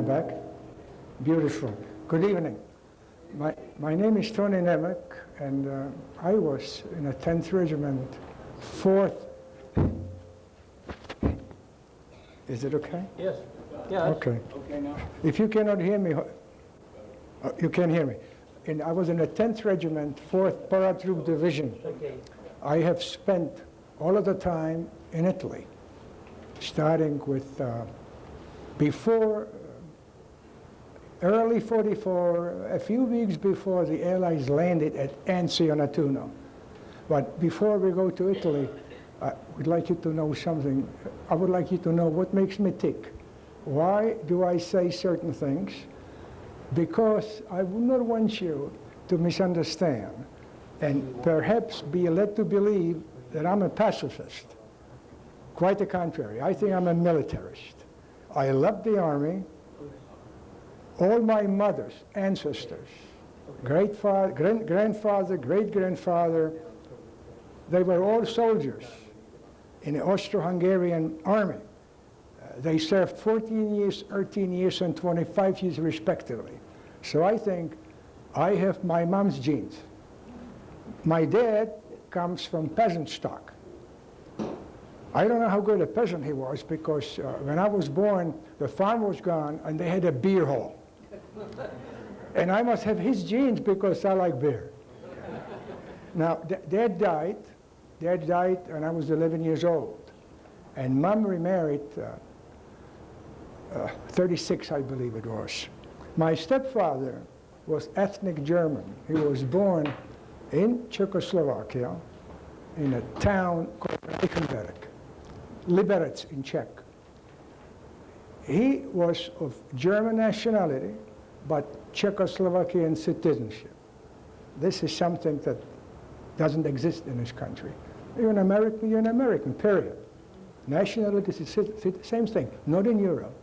the back. Beautiful. Good evening. My name is Tony Nemec, and I was in a 10th Regiment, 4th. Is it okay? Yes. Yeah. Okay. Okay now. If you cannot hear me, you can hear me. I was in the 10th Regiment, 4th Paratroop Division. Okay. I have spent all of the time in Italy, starting with before early 44, a few weeks before the Allies landed at Anzio on Nettuno. But before we go to Italy, I would like you to know something. I would like you to know what makes me tick. Why do I say certain things? Because I would not want you to misunderstand and perhaps be led to believe that I'm a pacifist. Quite the contrary. I think I'm a militarist. I love the Army. All my mother's ancestors, grandfather, great-grandfather, they were all soldiers in the Austro-Hungarian army. They served 14 years, 13 years, and 25 years respectively. So I think I have my mom's genes. My dad comes from peasant stock. I don't know how good a peasant he was, because when I was born, the farm was gone and they had a beer hall. And I must have his genes because I like beer. Now, Dad died when I was 11 years old. And Mom remarried 36, I believe it was. My stepfather was ethnic German. He was born in Czechoslovakia in a town called Liberec in Czech. He was of German nationality, but Czechoslovakian citizenship. This is something that doesn't exist in this country. You're an American, period. Nationality is the same thing, not in Europe.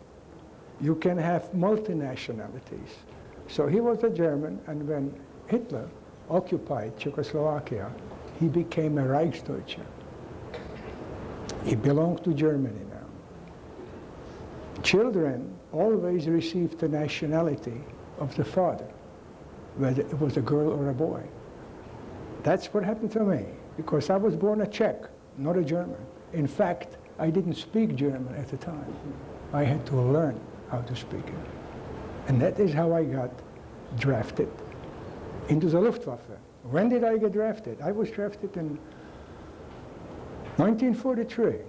You can have multinationalities. So he was a German, and when Hitler occupied Czechoslovakia, he became a Reichsdeutscher. He belonged to Germany now. Children always received the nationality of the father, whether it was a girl or a boy. That's what happened to me, because I was born a Czech, not a German. In fact, I didn't speak German at the time. I had to learn how to speak it. And that is how I got drafted into the Luftwaffe. When did I get drafted? I was drafted in 1943.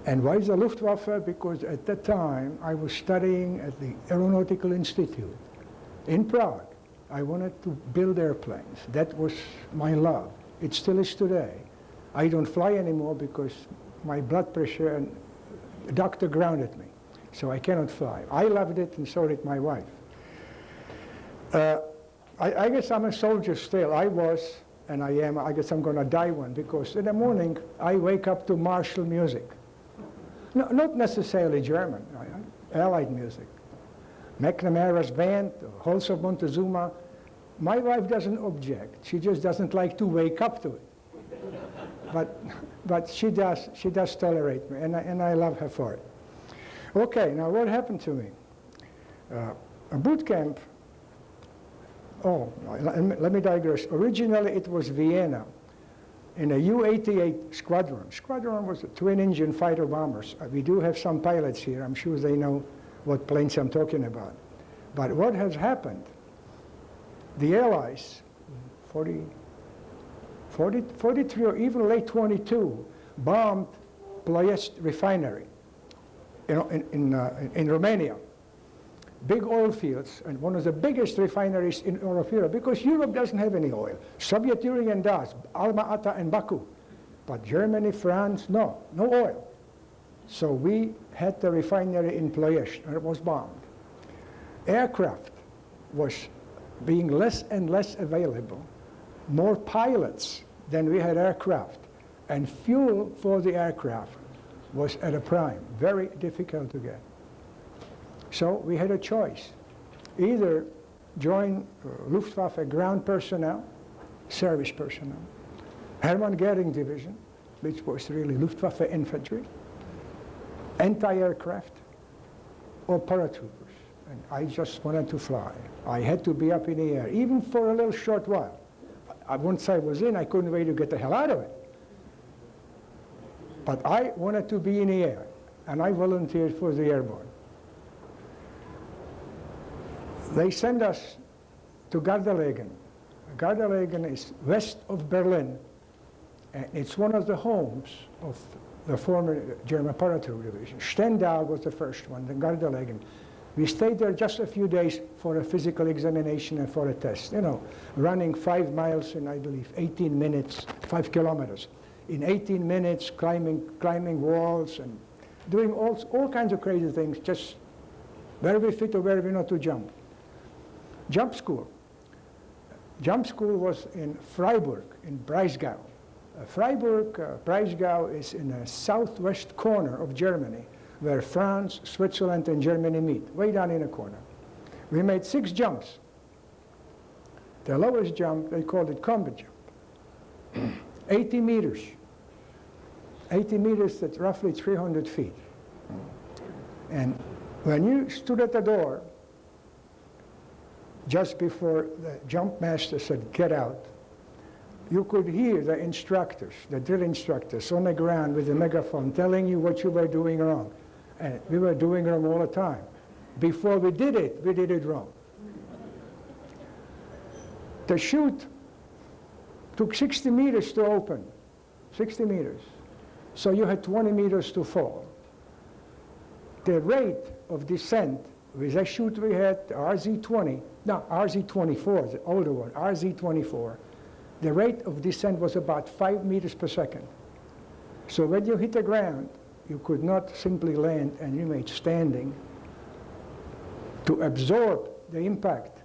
And why the Luftwaffe? Because at that time I was studying at the Aeronautical Institute in Prague. I wanted to build airplanes. That was my love. It still is today. I don't fly anymore because my blood pressure, and the doctor grounded me. So I cannot fly. I loved it, and so did my wife. I guess I'm a soldier still. I was, and I am. I guess I'm going to die one, because in the morning I wake up to martial music. No, not necessarily German, Allied music. McNamara's band, Halls of Montezuma. My wife doesn't object. She just doesn't like to wake up to it. But she does tolerate me, and I love her for it. Okay, now what happened to me? A boot camp. Oh, let me digress. Originally it was Vienna in a U-88 squadron. Squadron was a twin-engine fighter bombers. We do have some pilots here. I'm sure they know what planes I'm talking about. But what has happened? The Allies, 43 or even late 22, bombed Ploiești refinery in Romania. Big oil fields, and one of the biggest refineries in all of Europe, because Europe doesn't have any oil. Soviet Union does, Alma-Ata and Baku. But Germany, France, no oil. So we had the refinery in Ploiești, and it was bombed. Aircraft was being less and less available. More pilots than we had aircraft. And fuel for the aircraft was at a prime, very difficult to get. So we had a choice. Either join Luftwaffe ground personnel, service personnel, Hermann Goering Division, which was really Luftwaffe infantry, anti-aircraft, or paratroopers. And I just wanted to fly. I had to be up in the air, even for a little short while. Once I was in, I couldn't wait to get the hell out of it. But I wanted to be in the air, and I volunteered for the airborne. They sent us to Gardelegen. Gardelegen is west of Berlin, and it's one of the homes of the former German paratroop division. Stendal was the first one, then Gardelegen. We stayed there just a few days for a physical examination and for a test. You know, running 5 miles in, I believe, 18 minutes, 5 kilometers. In 18 minutes, climbing walls and doing all kinds of crazy things, just where we fit or where we not to jump. Jump school. Jump school was in Freiburg, in Breisgau. Breisgau is in the southwest corner of Germany, where France, Switzerland, and Germany meet, way down in a corner. We made 6 jumps. The lowest jump, they called it combat jump. 80 meters. 80 meters, that's roughly 300 feet. And when you stood at the door, just before the jump master said, "Get out," you could hear the instructors, the drill instructors on the ground with a megaphone telling you what you were doing wrong. And we were doing wrong all the time. Before we did it wrong. The chute took 60 meters to open, 60 meters. So you had 20 meters to fall. The rate of descent with that chute we had, the RZ-20, no, RZ-24, the older one, RZ-24, the rate of descent was about 5 meters per second. So when you hit the ground, you could not simply land and remain standing to absorb the impact.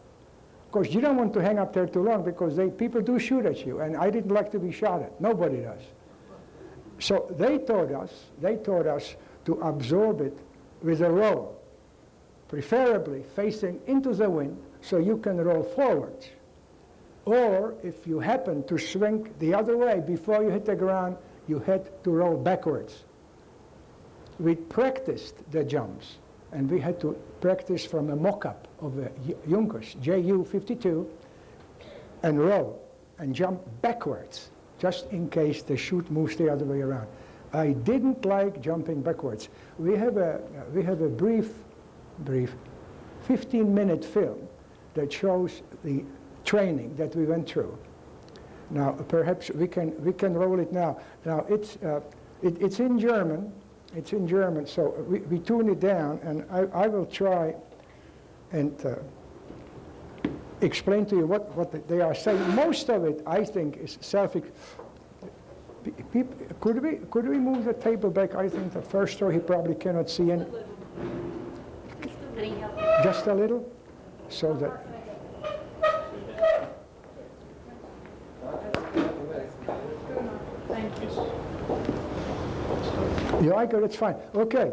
Of course, you don't want to hang up there too long because people do shoot at you, and I didn't like to be shot at. Nobody does. So they taught us to absorb it with a roll, preferably facing into the wind so you can roll forwards. Or if you happen to swing the other way before you hit the ground, you had to roll backwards. We practiced the jumps, and we had to practice from a mock-up of a Junkers Ju-52 and roll and jump backwards, just in case the chute moves the other way around. I didn't like jumping backwards. We have a brief 15-minute film that shows the training that we went through. Now, perhaps we can roll it now. Now, it's in German. It's in German, so we tune it down, and I will try and explain to you what they are saying. Most of it, I think, is could we move the table back? I think the first row he probably cannot see any. Just a little, so that. You like it? It's fine. Okay.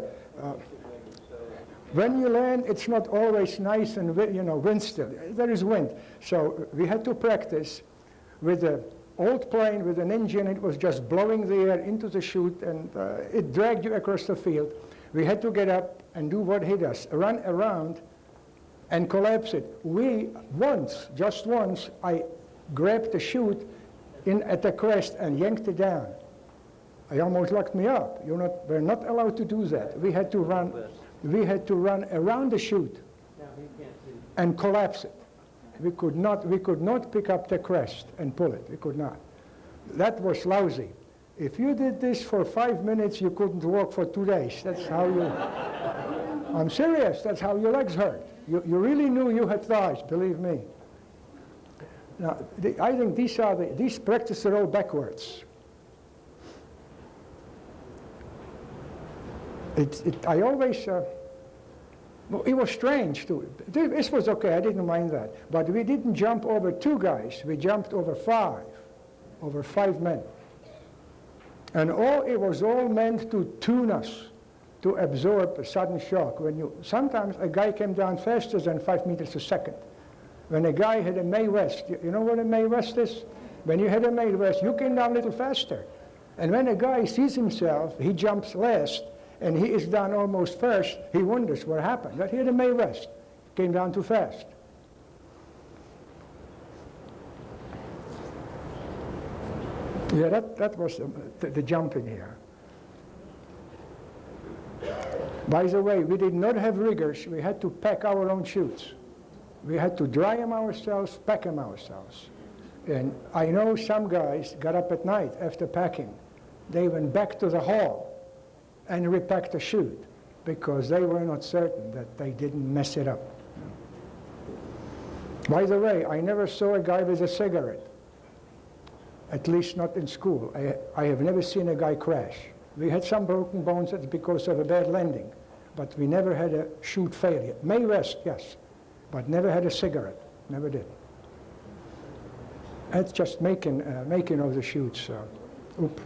When you land, it's not always nice and wind still. There is wind. So we had to practice with an old plane with an engine. It was just blowing the air into the chute, and it dragged you across the field. We had to get up and do what he does, run around and collapse it. Just once, I grabbed the chute at the crest and yanked it down. He almost locked me up. We're not allowed to do that. We had to run around the chute and collapse it. We could not pick up the crest and pull it. We could not. That was lousy. If you did this for 5 minutes, you couldn't walk for 2 days. That's how you. I'm serious. That's how your legs hurt. You really knew you had thighs. Believe me. Now, I think these practice roll backwards. I always, it was strange too. This was okay, I didn't mind that. But we didn't jump over 2 guys, we jumped over 5 men. And it was all meant to tune us, to absorb a sudden shock. Sometimes a guy came down faster than 5 meters a second. When a guy had a Mae West, you know what a Mae West is? When you had a Mae West, you came down a little faster. And when a guy sees himself, he jumps last, and he is down almost first. He wonders what happened. That here the May West came down too fast. Yeah, that was the jumping here. By the way, we did not have riggers. We had to pack our own chutes. We had to dry them ourselves, pack them ourselves. And I know some guys got up at night after packing. They went back to the hall and repacked the chute because they were not certain that they didn't mess it up. By the way, I never saw a guy with a cigarette, at least not in school. I have never seen a guy crash. We had some broken bones because of a bad landing, but we never had a chute failure. May West, yes, but never had a cigarette, never did. That's just making of the chutes. Oop.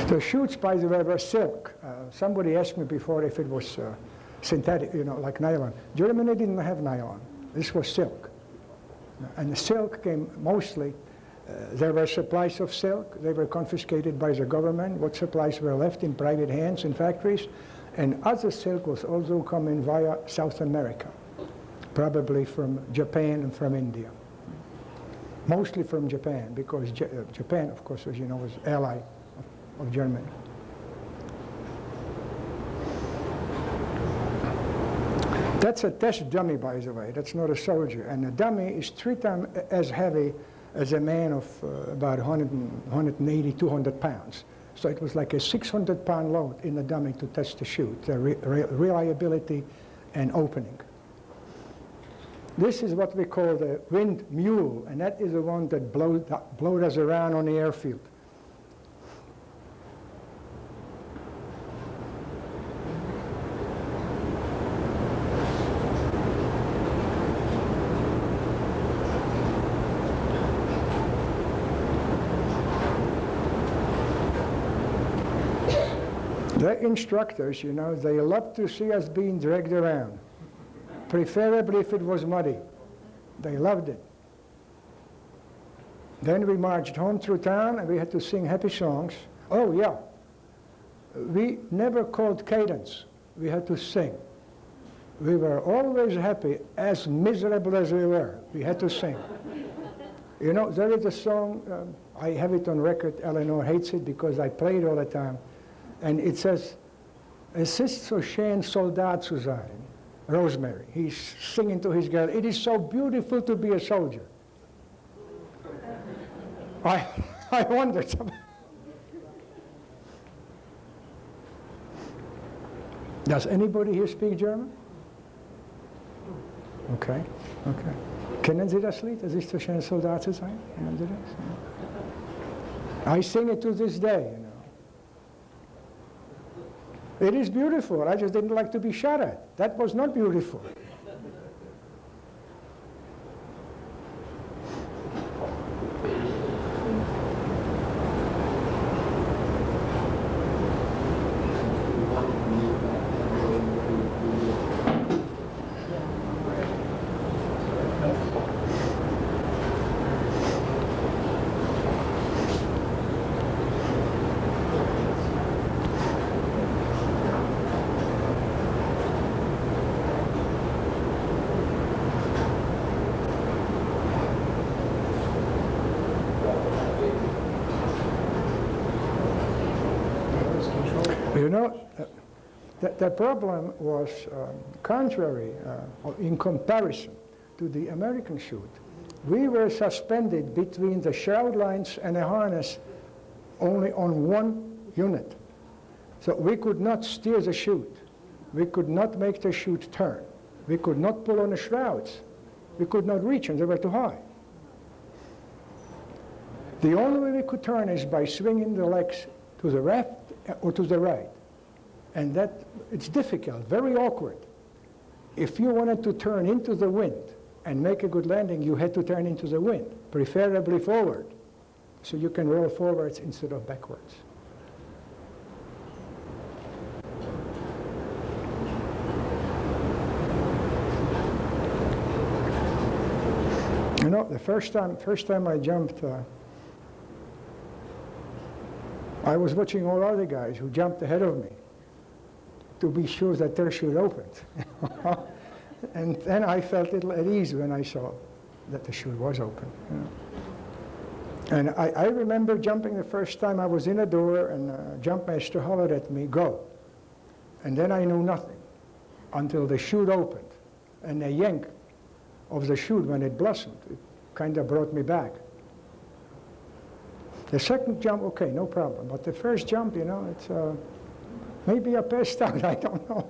The chutes, by the way, were silk. Somebody asked me before if it was synthetic, like nylon. Germany didn't have nylon. This was silk. And the silk came mostly, there were supplies of silk. They were confiscated by the government. What supplies were left in private hands in factories. And other silk was also coming via South America, probably from Japan and from India. Mostly from Japan, because Japan, of course, as you know, was ally of Germany. That's a test dummy, by the way. That's not a soldier. And a dummy is 3 times as heavy as a man of about 180, 200 pounds. So it was like a 600-pound load in the dummy to test the chute, the reliability and opening. This is what we call the wind mule, and that is the one that blows us around on the airfield. The instructors, they love to see us being dragged around, preferably if it was muddy. They loved it. Then we marched home through town and we had to sing happy songs. Oh yeah, we never called cadence. We had to sing. We were always happy, as miserable as we were. We had to sing. There is a song, I have it on record, Eleanor hates it because I play it all the time. And it says, "Es ist so schön, Soldat zu sein." Rosemary, he's singing to his girl, "It is so beautiful to be a soldier." I wondered. Does anybody here speak German? Okay. Kennen Sie das Lied? Es ist so schön, Soldat zu sein? Kennen Sie das? I sing it to this day. It is beautiful. I just didn't like to be shot at. That was not beautiful. The problem was contrary in comparison to the American chute. We were suspended between the shroud lines and the harness only on one unit. So we could not steer the chute. We could not make the chute turn. We could not pull on the shrouds. We could not reach them, they were too high. The only way we could turn is by swinging the legs to the left or to the right. And that, it's difficult, very awkward. If you wanted to turn into the wind and make a good landing, you had to turn into the wind, preferably forward, so you can roll forwards instead of backwards. the first time I jumped, I was watching all other guys who jumped ahead of me to be sure that their chute opened. And then I felt a little at ease when I saw that the chute was open. You know. And I remember jumping the first time. I was in a door and the jump master hollered at me, "Go." And then I knew nothing until the chute opened. And the yank of the chute when it blossomed, it kind of brought me back. The second jump, okay, no problem. But the first jump, you know, it's maybe I passed out, I don't know.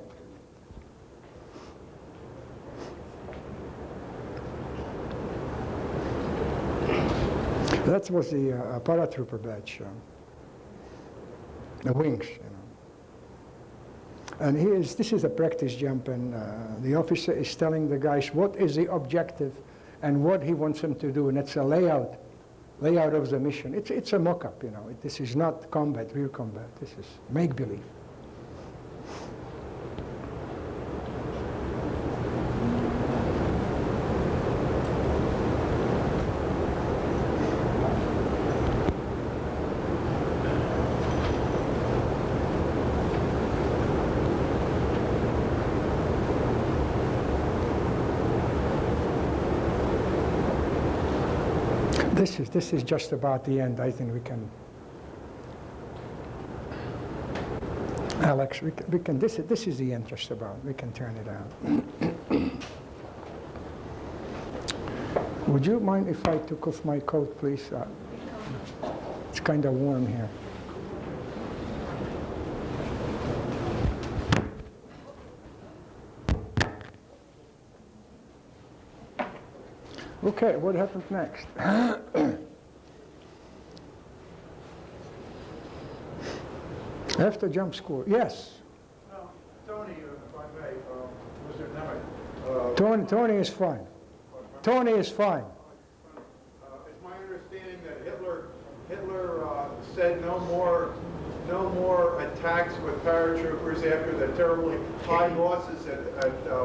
That was the paratrooper badge, the wings, you know. And this is a practice jump, and the officer is telling the guys what is the objective and what he wants them to do, and it's a layout of the mission. It's a mock-up, you know. This is not combat, real combat. This is make-believe. This is just about the end. I think we can, Alex. We can. This is the end just about. We can turn it out. Would you mind if I took off my coat, please? It's kind of warm here. Okay, what happened next? After jump school, yes. No, Tony, if I may, Mr. Nemec. Tony is fine. Tony is fine. It's my understanding that Hitler said no more attacks with paratroopers after the terribly high losses at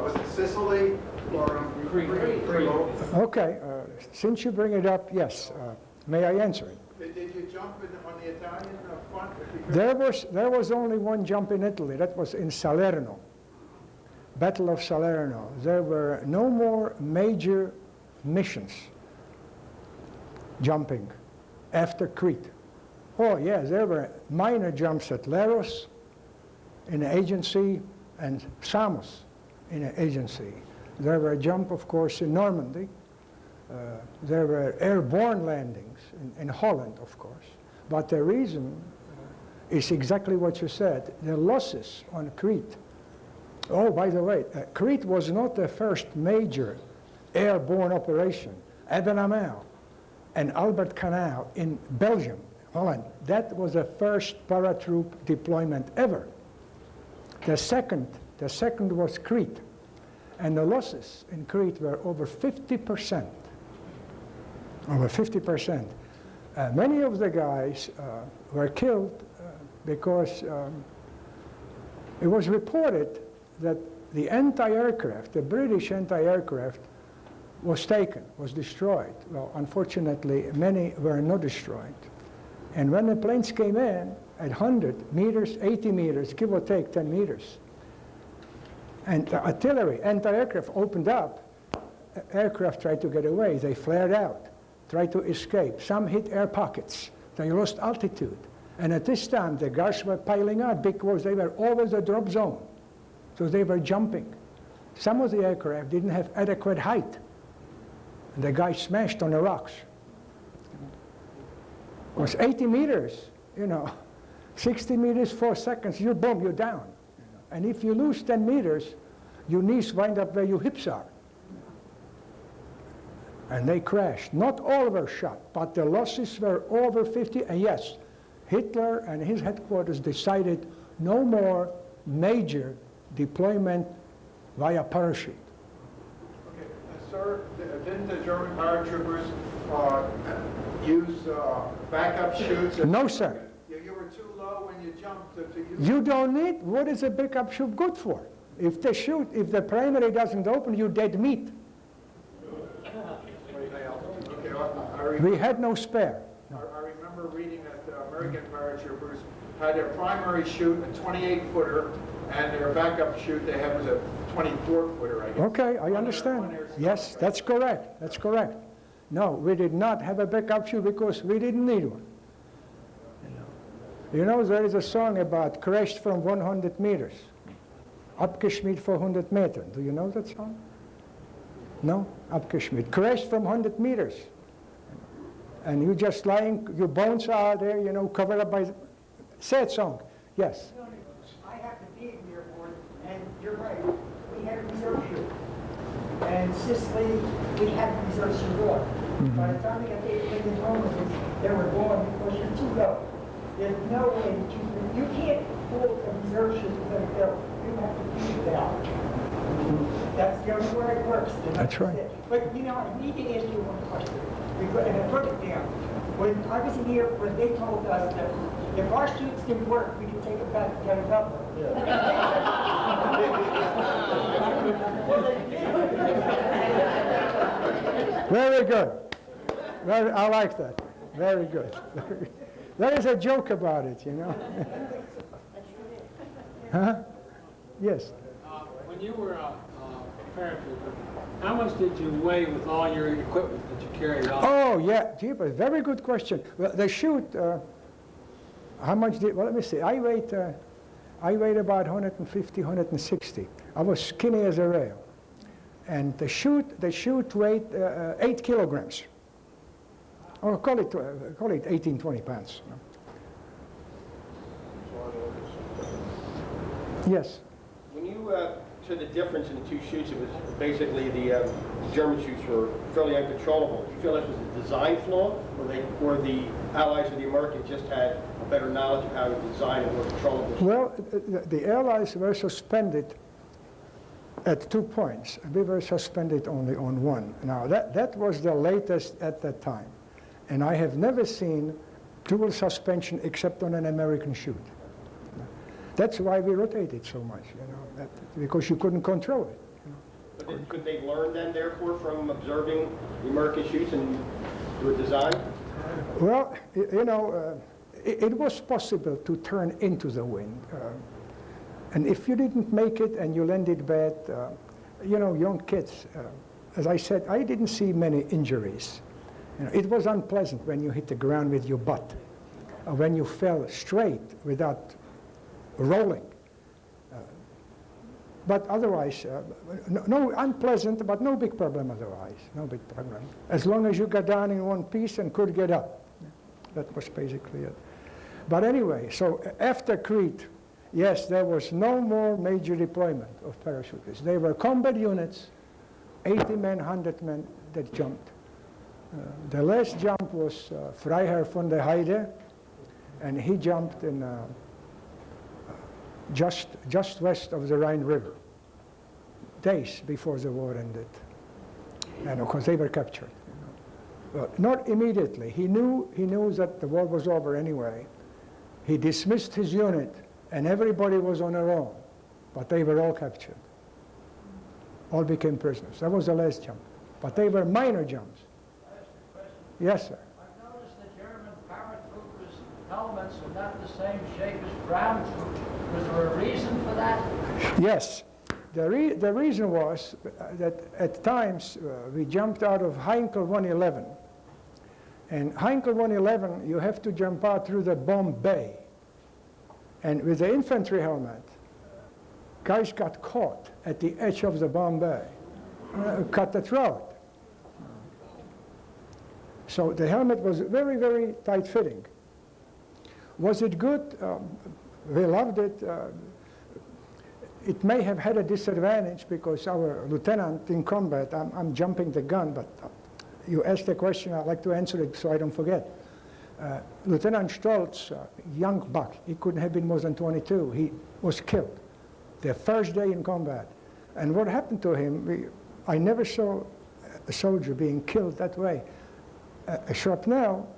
was it Sicily or Crete? Okay, since you bring it up, yes. May I answer it? Did you jump on the Italian front? There was only one jump in Italy. That was in Salerno, Battle of Salerno. There were no more major missions jumping after Crete. Oh yes, there were minor jumps at Leros in an agency and Samos in an agency. There were a jump, of course, in Normandy. There were airborne landings in Holland, of course. But the reason is exactly what you said. The losses on Crete. Oh, by the way, Crete was not the first major airborne operation. Abenamel and Albert Canal in Belgium, Holland. That was the first paratroop deployment ever. The second was Crete. And the losses in Crete were over 50%. Over 50%. Many of the guys were killed because it was reported that the anti-aircraft, the British anti-aircraft, was taken, was destroyed. Well, unfortunately, many were not destroyed. And when the planes came in at 100 meters, 80 meters, give or take 10 meters, and the artillery, anti-aircraft opened up, aircraft tried to get away. They flared out, tried to escape. Some hit air pockets. They lost altitude. And at this time, the guys were piling out because they were over the drop zone. So they were jumping. Some of the aircraft didn't have adequate height. And the guy smashed on the rocks. It was 80 meters, you know, 60 meters, 4 seconds, you're boom, you're down. And if you lose 10 meters, your knees wind up where your hips are. And they crashed. Not all were shot, but the losses were over 50. And yes, Hitler and his headquarters decided no more major deployment via parachute. Okay. Sir, didn't the German paratroopers use backup chutes? No, sir. You were too low when you jumped to use. You don't need. What is a backup chute good for? If the primary doesn't open, you're dead meat. We had no spare. No. I remember reading that the American paratroopers had their primary chute a 28-footer, and their backup chute they had was a 24-footer, I guess. Okay, I understand. Yes, that's correct. That's correct. No, we did not have a backup chute because we didn't need one. You know, there is a song about crashed from 100 meters. Abgeschmiert for 100 Meter. Do you know that song? No? Abgeschmiert. Crashed from 100 meters. And you just lying, your bones are there, you know, covered up by... Sad song. Yes? I have to be in the airport, and you're right. We had a reserve chute. And Sicily, we had a reserve chute on. By the time we got 8 million homeless, they were gone because you're too low. There's no way that you can't pull a reserve chute without a bill. You have to beat it out. That's the only way it works. That's right. But, you know, I need to ask you one question. And I put it down. When I was in the airport, they told us that if our chutes didn't work, we could take it back and get another one. Very good. Very, I like that. Very good. There is a joke about it, you know. Huh? Yes. When you were a paratrooper, how much did you weigh with all your equipment that you carried on? Oh, yeah. Gee, but very good question. Well, the chute, how much did, well, let me see. I weighed about 150, 160. I was skinny as a rail. And the chute weighed 8 kilograms. Or call it 18, 20 pounds. Yes. When you said the difference in the two chutes, it was basically the German chutes were fairly uncontrollable. Do you feel that was a design flaw, or the Allies or the Americans just had a better knowledge of how to design a more controllable? Well, the Allies were suspended at 2 points. We were suspended only on one. Now, that was the latest at that time. And I have never seen dual suspension except on an American chute. That's why we rotated so much, you know, because you couldn't control it. You know. But then, could they learn then, therefore, from observing the American chutes and do a design? Well, you know, it was possible to turn into the wind. And if you didn't make it and you landed bad, you know, young kids, as I said, I didn't see many injuries. You know, it was unpleasant when you hit the ground with your butt, or when you fell straight without rolling. But otherwise, no unpleasant, but no big problem otherwise, no big problem. As long as you got down in one piece and could get up. That was basically it. But anyway, so after Crete, yes, there was no more major deployment of parachutists. They were combat units, 80 men, 100 men that jumped. The last jump was Freiherr von der Heide, and he jumped in just west of the Rhine River, days before the war ended. And of course they were captured. You know. Well, not immediately. He knew that the war was over anyway. He dismissed his unit, and everybody was on their own, but they were all captured. All became prisoners. That was the last jump. But they were minor jumps. Yes, sir. I've noticed the German paratroopers' helmets are not the same shape as ground troopers. Was there a reason for that? Yes. The reason was that at times we jumped out of Heinkel 111. And Heinkel 111, you have to jump out through the bomb bay. And with the infantry helmet, guys got caught at the edge of the bomb bay, cut the throat. So the helmet was very, very tight-fitting. Was it good? We loved it. It may have had a disadvantage because our lieutenant in combat, I'm jumping the gun, but you asked a question, I'd like to answer it so I don't forget. Lieutenant Stoltz, young buck, he couldn't have been more than 22. He was killed the first day in combat. And what happened to him, I never saw a soldier being killed that way. A shrapnel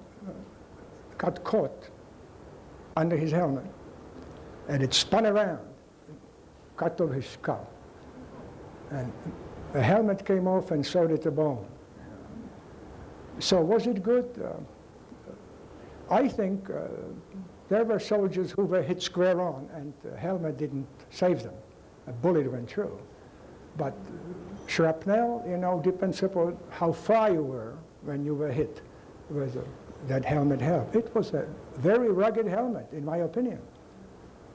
got caught under his helmet, and it spun around, cut off his skull. And the helmet came off, and so did the bone. So was it good? I think there were soldiers who were hit square on, and the helmet didn't save them. A bullet went through. But shrapnel, you know, depends upon how far you were when you were hit, whether that helmet helped. It was a very rugged helmet, in my opinion.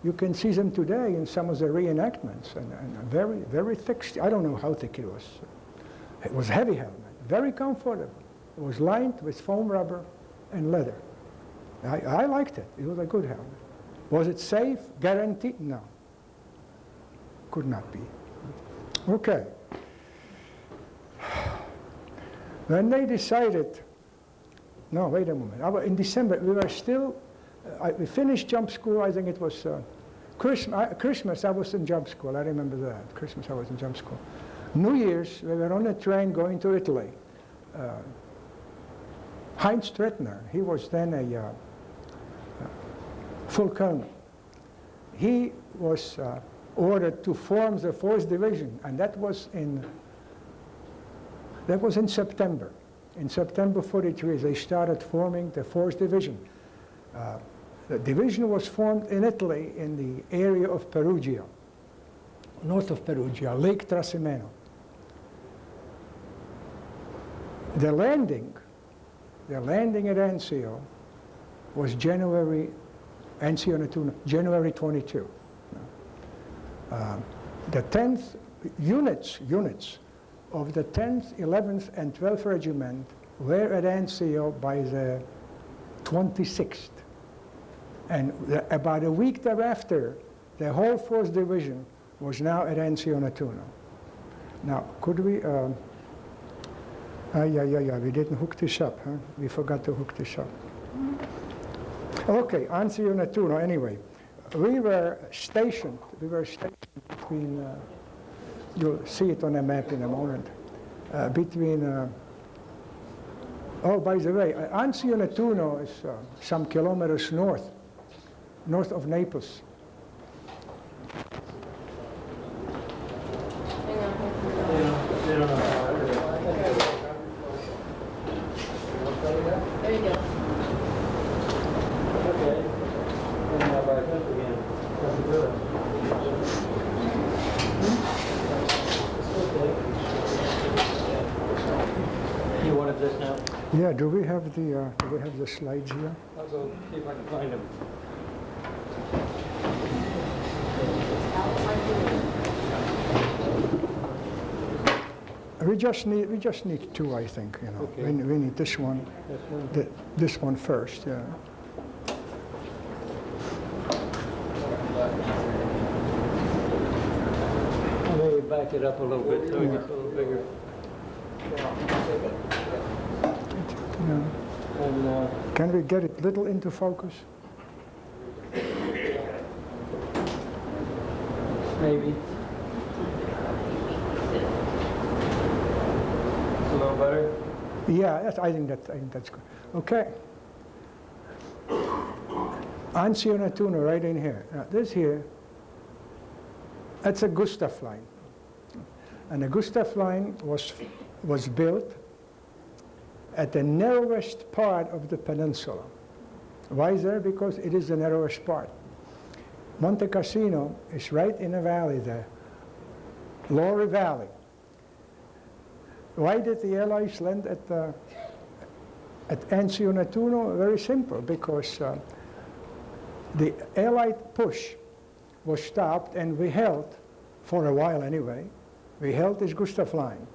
You can see them today in some of the reenactments, and very, very thick. I don't know how thick it was. It was a heavy helmet, very comfortable. It was lined with foam rubber and leather. I liked it. It was a good helmet. Was it safe? Guaranteed? No. Could not be. Okay. When they decided, no, wait a moment. In December, we were still, we finished jump school. I think it was Christmas, I was in jump school. I remember that. Christmas, I was in jump school. New Year's, we were on a train going to Italy. Heinz Trettner, he was then a full colonel. He was ordered to form the 4th Division, and that was in September. In September 43, they started forming the 4th Division. The division was formed in Italy in the area of Perugia, north of Perugia, Lake Trasimeno. The landing at Anzio was January 22. The 10th units of the 10th, 11th, and 12th Regiment were at Anzio by the 26th. And about a week thereafter, the whole 4th Division was now at Anzio Nettuno. Now, could we, we didn't hook this up, huh? We forgot to hook this up. Okay, Anzio Nettuno, anyway. We were stationed between, you'll see it on a map in a moment, between, oh, by the way, Anzio Nettuno is some kilometers north of Naples. There you go. You wanted this now? Yeah, do we have the slides here? I'll go see if I can find them. We just need two, I think. You know, Okay. we need this one, this one first. Yeah. Maybe back it up a little bit so it gets a little bigger. Yeah. And Can we get it little into focus? maybe. A little better? Yeah, I think that's good. Okay. Anzio Nettuno, right in here. Now, this here, that's a Gustav line. And the Gustav line was built at the narrowest part of the peninsula. Why is that? Because it is the narrowest part. Monte Cassino is right in a valley there, Loire Valley. Why did the Allies land at Anzio Nettuno? Very simple, because the Allied push was stopped, and we held, for a while anyway, we held this Gustav line.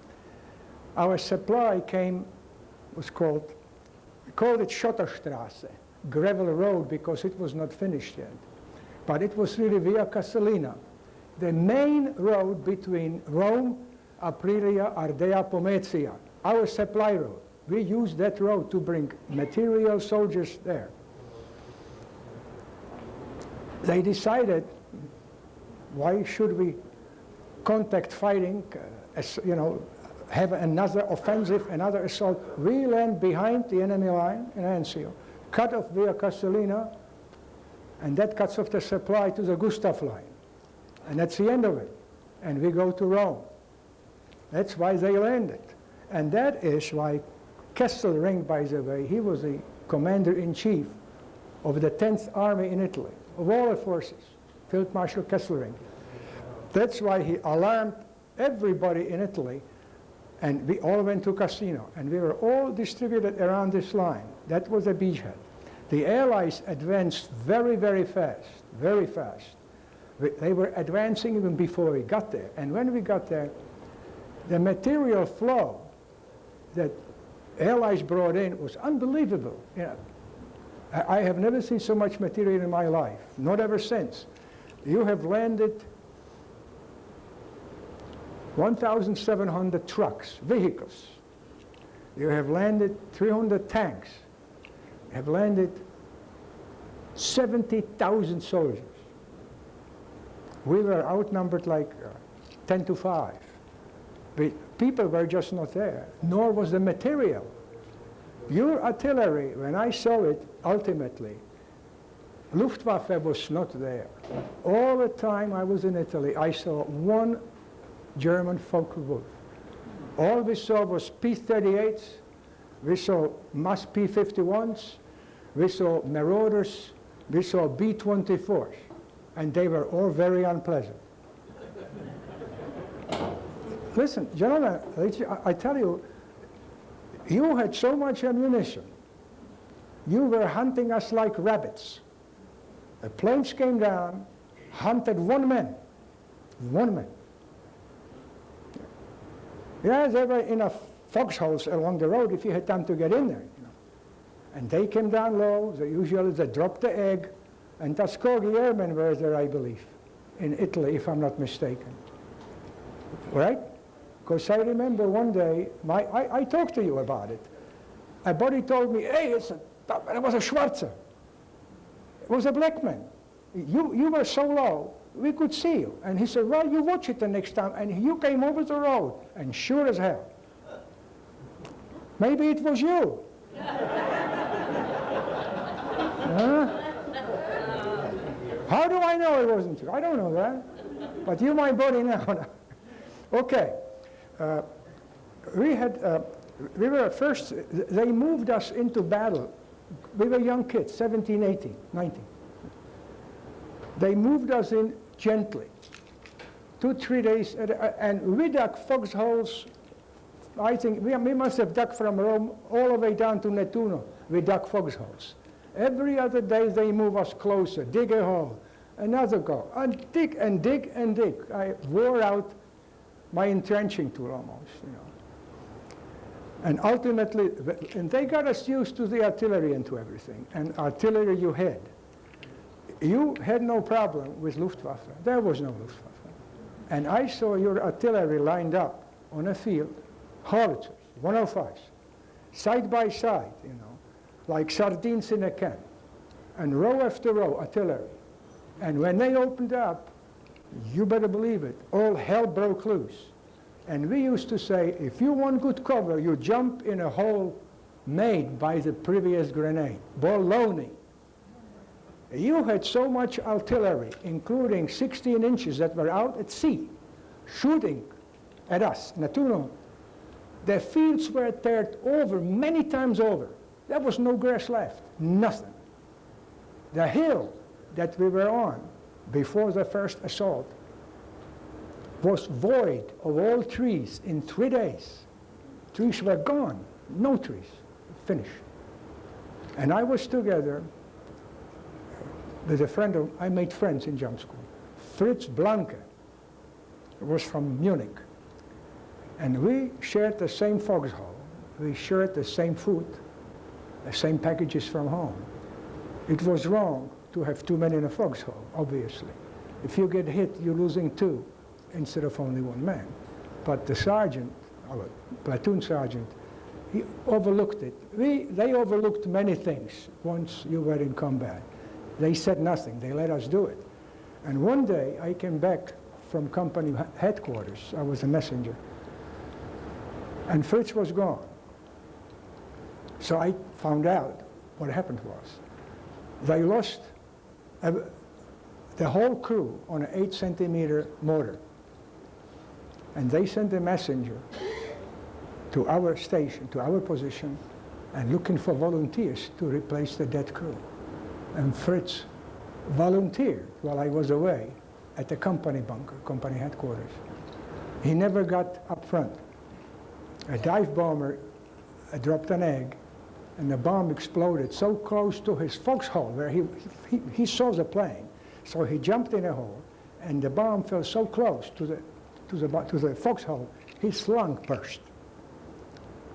Our supply we called it Schotterstrasse, gravel road, because it was not finished yet. But it was really Via Castellina, the main road between Rome, Aprilia, Ardea, Pomezia, our supply road. We used that road to bring material, soldiers there. They decided, why should we contact fighting, have another offensive, another assault? We land behind the enemy line in Anzio, cut off Via Castellina, and that cuts off the supply to the Gustav line. And that's the end of it. And we go to Rome. That's why they landed. And that is why Kesselring, by the way, he was the commander-in-chief of the 10th Army in Italy, of all the forces, Field Marshal Kesselring. That's why he alarmed everybody in Italy, and we all went to Cassino, and we were all distributed around this line. That was a beachhead. The Allies advanced very, very fast, very fast. They were advancing even before we got there. And when we got there, the material flow that Allies brought in was unbelievable. You know, I have never seen so much material in my life, not ever since. You have landed 1,700 trucks, vehicles. You have landed 300 tanks. You have landed 70,000 soldiers. We were outnumbered like 10 to 5. People were just not there, nor was the material. Your artillery, when I saw it, ultimately, Luftwaffe was not there. All the time I was in Italy, I saw one German Focke-Wulf. All we saw was P-38s, we saw MAS P-51s, we saw Marauders, we saw B-24s, and they were all very unpleasant. Listen, gentlemen, I tell you, you had so much ammunition. You were hunting us like rabbits. The planes came down, hunted one man. One man. Yeah, there were enough foxholes along the road if you had time to get in there. You know. And they came down low. They dropped the egg. And Tuskegee Airmen were there, I believe, in Italy, if I'm not mistaken. Right? Because I remember one day, I talked to you about it. A buddy told me, hey, it was a Schwarzer. It was a black man. You were so low, we could see you. And he said, well, you watch it the next time. And you came over the road, and sure as hell. Maybe it was you. Huh? How do I know it wasn't you? I don't know that. But you my buddy now. Okay. We were first, they moved us into battle. We were young kids, 17, 18, 19. They moved us in gently. 2-3 days, and we dug foxholes. I think we must have dug from Rome all the way down to Nettuno. We dug foxholes. Every other day they move us closer, dig a hole, another go, and dig and dig and dig. I wore out my entrenching tool almost, you know. And ultimately, and they got us used to the artillery and to everything. And artillery you had. You had no problem with Luftwaffe. There was no Luftwaffe. And I saw your artillery lined up on a field, howitzers, 105s, side by side, you know, like sardines in a can, and row after row, artillery. And when they opened up, you better believe it, all hell broke loose. And we used to say, if you want good cover, you jump in a hole made by the previous grenade. Baloney. You had so much artillery, including 16 inches that were out at sea, shooting at us, Nettuno. The fields were teared over many times over. There was no grass left, nothing. The hill that we were on before the first assault was void of all trees in 3 days. Trees were gone, no trees, finished. And I was together with a friend of, I made friends in jump school. Fritz Blanke was from Munich. And we shared the same foxhole. We shared the same food, the same packages from home. It was wrong to have too many in a foxhole, obviously. If you get hit, you're losing 2 instead of only 1 man. But the sergeant, our platoon sergeant, he overlooked it. They overlooked many things once you were in combat. They said nothing. They let us do it. And one day, I came back from company headquarters. I was a messenger. And Fritz was gone. So I found out what happened was they lost the whole crew on an 8-centimeter mortar. And they sent a messenger to our station, to our position, and looking for volunteers to replace the dead crew. And Fritz volunteered while I was away at the company bunker, company headquarters. He never got up front. A dive bomber dropped an egg, and the bomb exploded so close to his foxhole where he saw the plane. So he jumped in a hole, and the bomb fell so close to the foxhole, his lung burst.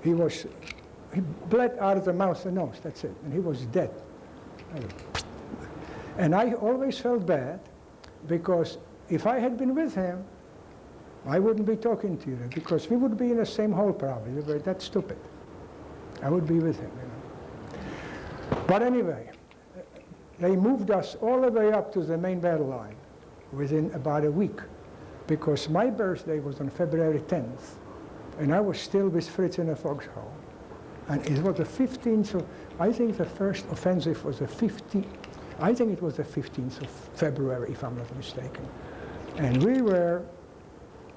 He bled out of the mouth and nose, that's it, and he was dead. And I always felt bad, because if I had been with him, I wouldn't be talking to you, because we would be in the same hole probably. We were that stupid. I would be with him, you know. But anyway, they moved us all the way up to the main battle line within about a week, because my birthday was on February 10th, and I was still with Fritz in a foxhole. And it was the 15th of, I think the first offensive was the 15th, I think it was the 15th of February, if I'm not mistaken. And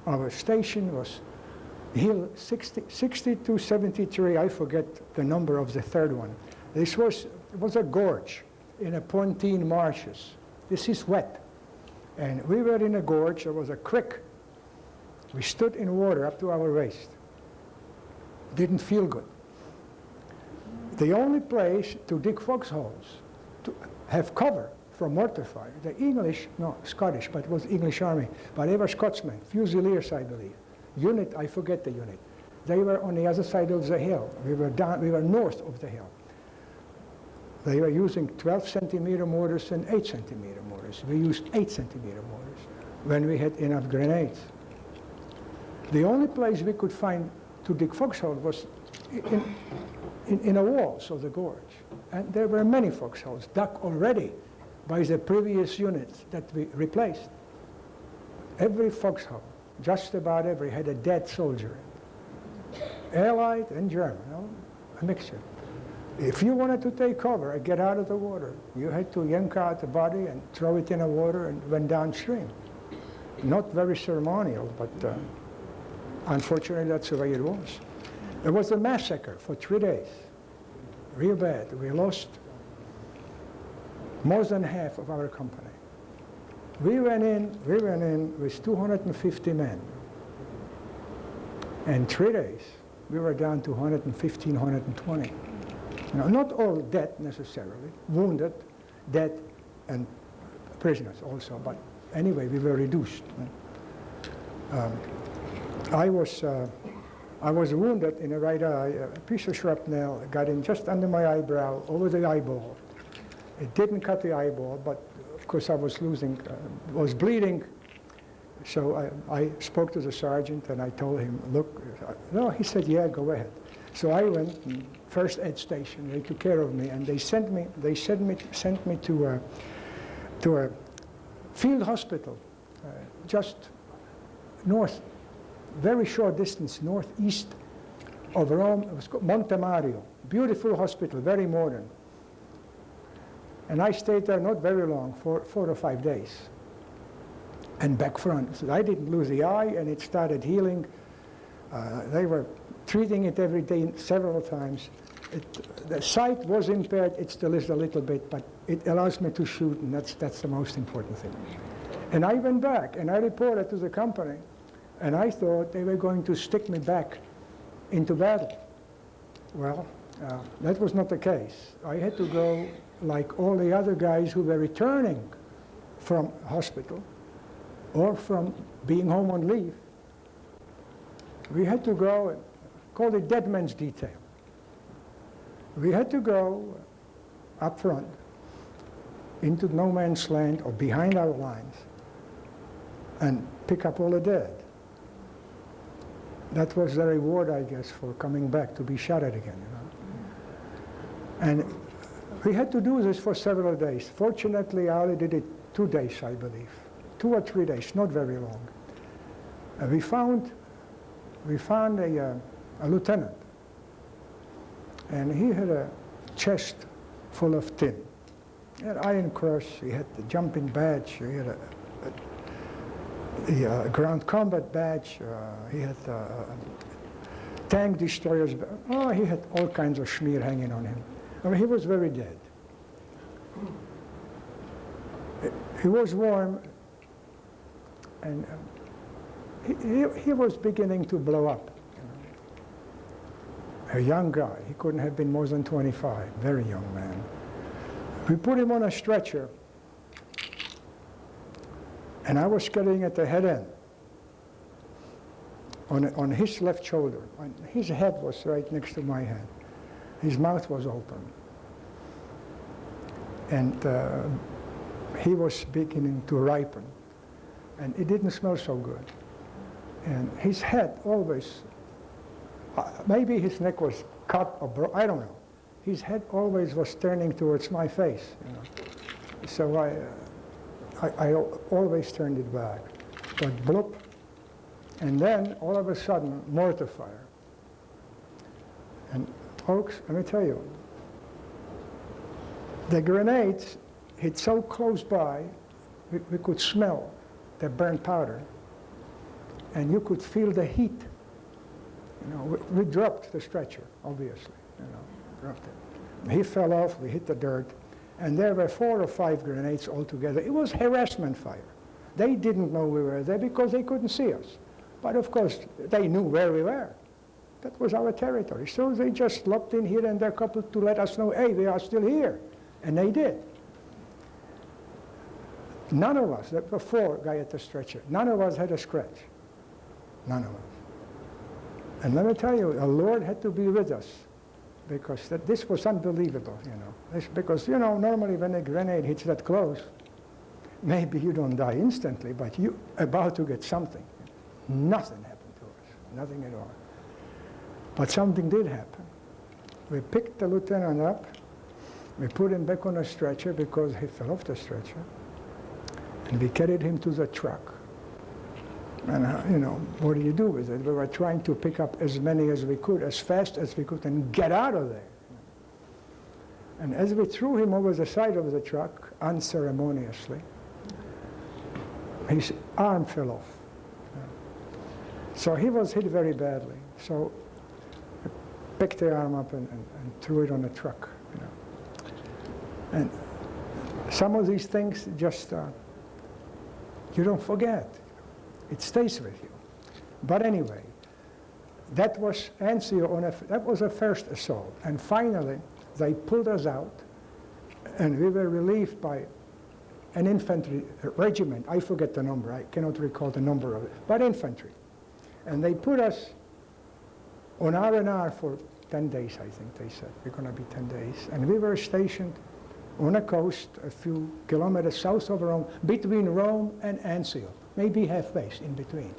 our station was Hill 62, 73, I forget the number of the third one. It was a gorge in a pontine marshes. This is wet. And we were in a gorge, there was a creek. We stood in water up to our waist. Didn't feel good. The only place to dig foxholes, to have cover from mortar fire, the English, no, Scottish, but it was English Army, but they were Scotsmen, Fusiliers, I believe. Unit, I forget the unit. They were on the other side of the hill. We were north of the hill. They were using 12 centimeter mortars and 8 centimeter mortars. We used 8 centimeter mortars when we had enough grenades. The only place we could find to dig foxholes was in a walls of the gorge. And there were many foxholes dug already by the previous units that we replaced. Every foxhole, just about every, had a dead soldier. Allied and German, you know, a mixture. If you wanted to take cover and get out of the water, you had to yank out the body and throw it in the water and went downstream. Not very ceremonial, but unfortunately that's the way it was. There was a massacre for 3 days, real bad. We lost more than half of our company. We went in with 250 men. And 3 days, we were down to 115, 120. Now, not all dead necessarily, wounded, dead, and prisoners also, but anyway, we were reduced. I was wounded in the right eye. A piece of shrapnel got in just under my eyebrow, over the eyeball. It didn't cut the eyeball, but of course I was was bleeding. So I spoke to the sergeant and I told him, look, no, he said, yeah, go ahead. So I went, first aid station, they took care of me, and they sent me to a field hospital, just north, very short distance, northeast of Rome. It was called Monte Mario, beautiful hospital, very modern. And I stayed there not very long, 4 or 5 days. And back front, so I didn't lose the eye, and it started healing. They were treating it every day several times. The sight was impaired, it still is a little bit, but it allows me to shoot, and that's the most important thing. And I went back, and I reported to the company, and I thought they were going to stick me back into battle. Well, that was not the case. I had to go like all the other guys who were returning from hospital or from being home on leave. We had to go, called it dead man's detail. We had to go up front into no man's land or behind our lines and pick up all the dead. That was the reward, I guess, for coming back to be shot at again, you know. And we had to do this for several days. Fortunately, I only did it 2 days, I believe. 2 or 3 days, not very long. We found a lieutenant, and he had a chest full of tin. He had Iron Cross, he had the jumping badge, he had the ground combat badge, he had tank destroyers. Oh, he had all kinds of schmear hanging on him. I mean, he was very dead. He was warm, and he was beginning to blow up. A young guy. He couldn't have been more than 25. Very young man. We put him on a stretcher, and I was carrying at the head end. On his left shoulder. His head was right next to my head. His mouth was open. And he was beginning to ripen. And it didn't smell so good. And his head always, maybe his neck was cut or broke, I don't know. His head always was turning towards my face. You know. So I always turned it back. But bloop. And then, all of a sudden, mortar fire. And folks, let me tell you, the grenades hit so close by, we could smell the burnt powder, and you could feel the heat. You know, we dropped the stretcher, obviously, you know, dropped it. He fell off, we hit the dirt, and there were 4 or 5 grenades altogether. It was harassment fire. They didn't know we were there because they couldn't see us. But of course, they knew where we were. That was our territory. So they just lopped in here and there a couple to let us know, hey, we are still here. And they did. None of us, there were 4 guys at the stretcher, none of us had a scratch. None of us. And let me tell you, the Lord had to be with us because this was unbelievable, you know. Because, you know, normally when a grenade hits that close, maybe you don't die instantly, but you're about to get something. Nothing happened to us, nothing at all. But something did happen. We picked the lieutenant up, we put him back on a stretcher because he fell off the stretcher, and we carried him to the truck. And, you know, what do you do with it? We were trying to pick up as many as we could, as fast as we could, and get out of there. And as we threw him over the side of the truck, unceremoniously, his arm fell off. So he was hit very badly. So I picked the arm up and threw it on the truck. You know. And some of these things just, you don't forget. It stays with you. But anyway, that was NCO, that was a first assault. And finally, they pulled us out, and we were relieved by an infantry regiment. I forget the number. I cannot recall the number of it, but infantry. And they put us on R&R for 10 days, I think they said. We're going to be 10 days. And we were stationed on a coast a few kilometers south of Rome, between Rome and Anzio, maybe halfway in between.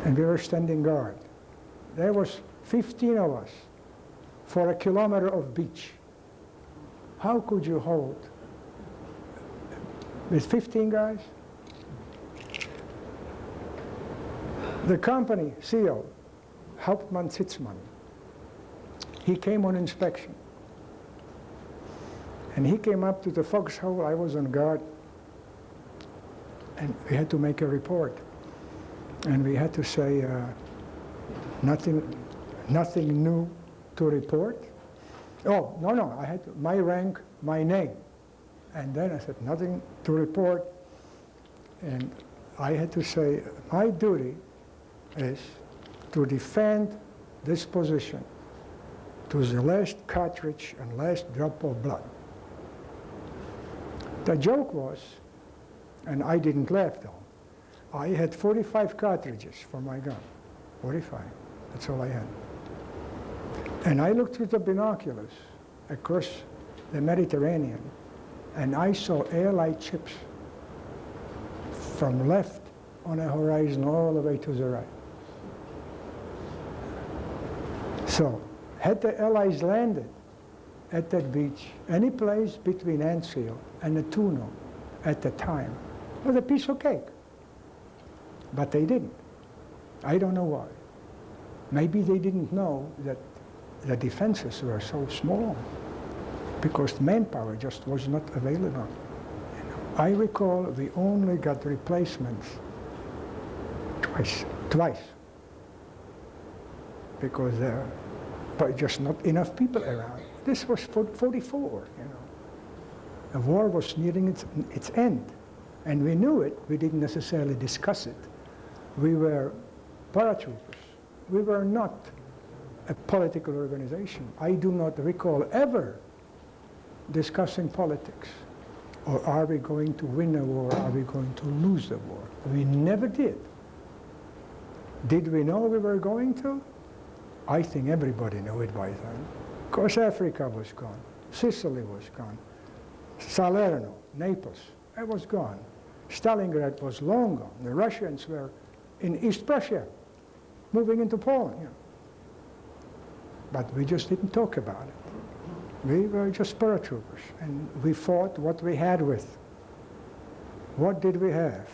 And we were standing guard. There was 15 of us for a kilometer of beach. How could you hold with 15 guys? The company CO, Hauptmann Sitzmann, he came on inspection. And he came up to the foxhole. I was on guard. And we had to make a report. And we had to say, nothing new to report. Oh, no, I had my rank, my name. And then I said, nothing to report. And I had to say, my duty is to defend this position to the last cartridge and last drop of blood. The joke was, and I didn't laugh though, I had 45 cartridges for my gun. 45, that's all I had. And I looked through the binoculars across the Mediterranean, and I saw Allied ships from left on the horizon all the way to the right. So, had the Allies landed at that beach, any place between Anzio and Nettuno at the time, was a piece of cake. But they didn't. I don't know why. Maybe they didn't know that the defenses were so small, because the manpower just was not available. I recall we only got replacements twice. because there were just not enough people around. This was 44, you know. The war was nearing its end, and we knew it. We didn't necessarily discuss it. We were paratroopers. We were not a political organization. I do not recall ever discussing politics. Or are we going to win a war? Are we going to lose the war? We never did. Did we know we were going to? I think everybody knew it by then. Of course, Africa was gone. Sicily was gone. Salerno, Naples, it was gone. Stalingrad was long gone. The Russians were in East Prussia, moving into Poland. You know. But we just didn't talk about it. We were just paratroopers, and we fought what we had with. What did we have?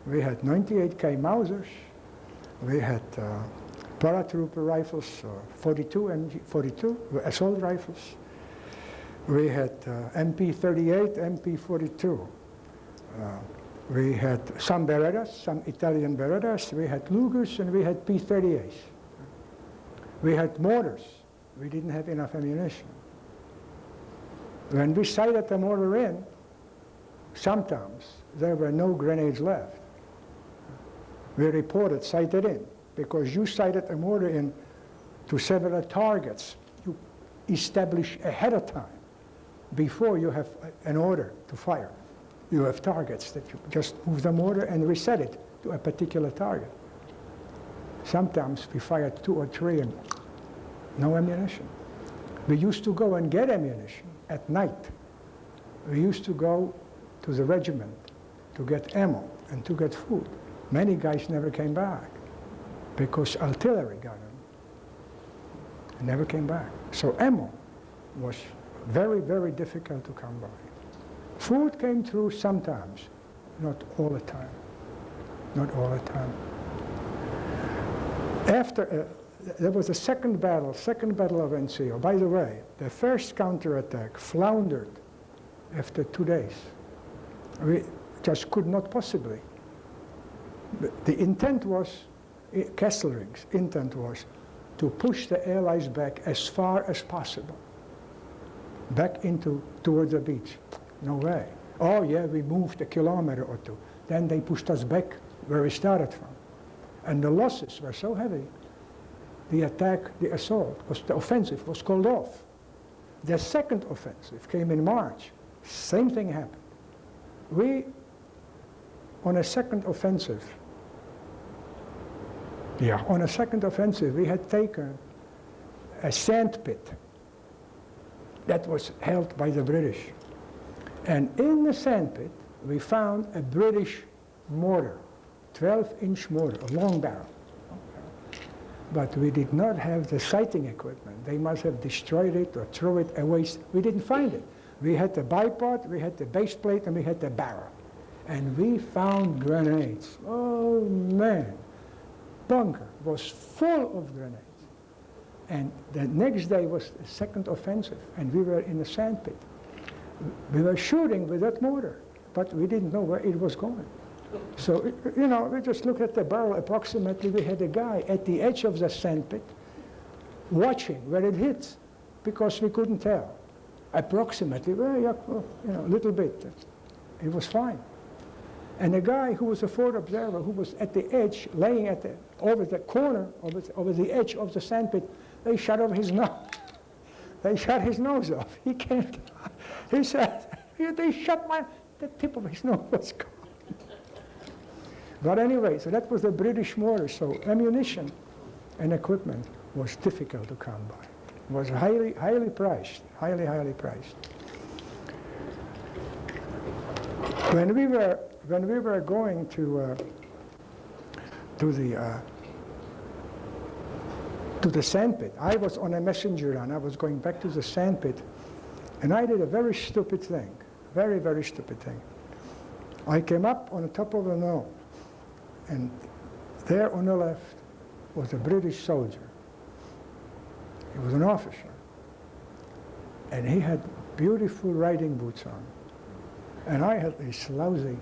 We had 98K Mausers. We had paratrooper rifles, 42 assault rifles. We had MP-38, MP-42. We had some Berettas, some Italian Berettas. We had Lugers, and we had P-38s. We had mortars. We didn't have enough ammunition. When we sighted the mortar in, sometimes there were no grenades left. We reported sighted in, because you sighted a mortar in to several targets. You establish ahead of time, before you have an order to fire. You have targets that you just move the mortar and reset it to a particular target. Sometimes we fired 2 or 3 and no ammunition. We used to go and get ammunition at night. We used to go to the regiment to get ammo and to get food. Many guys never came back because artillery got them. They never came back. So ammo was very, very difficult to come by. Food came through sometimes, not all the time. Not all the time. After there was a second battle of NCO. By the way, the first counterattack floundered after 2 days. We just could not possibly. The intent was, Kesselring's intent was to push the Allies back as far as possible, back towards the beach. No way. Oh yeah, we moved a kilometer or 2. Then they pushed us back where we started from. And the losses were so heavy. The offensive was called off. The second offensive came in March. Same thing happened. We, on a second offensive, we had taken a sand pit that was held by the British. And in the sand pit, we found a British mortar, 12-inch mortar, a long barrel. But we did not have the sighting equipment. They must have destroyed it or thrown it away. We didn't find it. We had the bipod, we had the base plate, and we had the barrel. And we found grenades. Oh man, bunker was full of grenades. And the next day was the second offensive, and we were in the sand pit. We were shooting with that mortar, but we didn't know where it was going. So, you know, we just looked at the barrel. Approximately, we had a guy at the edge of the sand pit watching where it hits, because we couldn't tell. Approximately, well, yeah, you know, a little bit. It was fine. And a guy who was a forward observer, who was at the edge, laying at over the corner, over the edge of the sand pit, they shut off his nose. They shut his nose off. He can't. He said, they shut the tip of his nose was gone. But anyway, so that was the British mortar. So ammunition and equipment was difficult to come by. It was highly, highly priced, highly, highly priced. When we were going to the sandpit, I was on a messenger run. I was going back to the sandpit, and I did a very stupid thing, very, very stupid thing. I came up on the top of the knoll, and there on the left was a British soldier. He was an officer, and he had beautiful riding boots on, and I had these lousy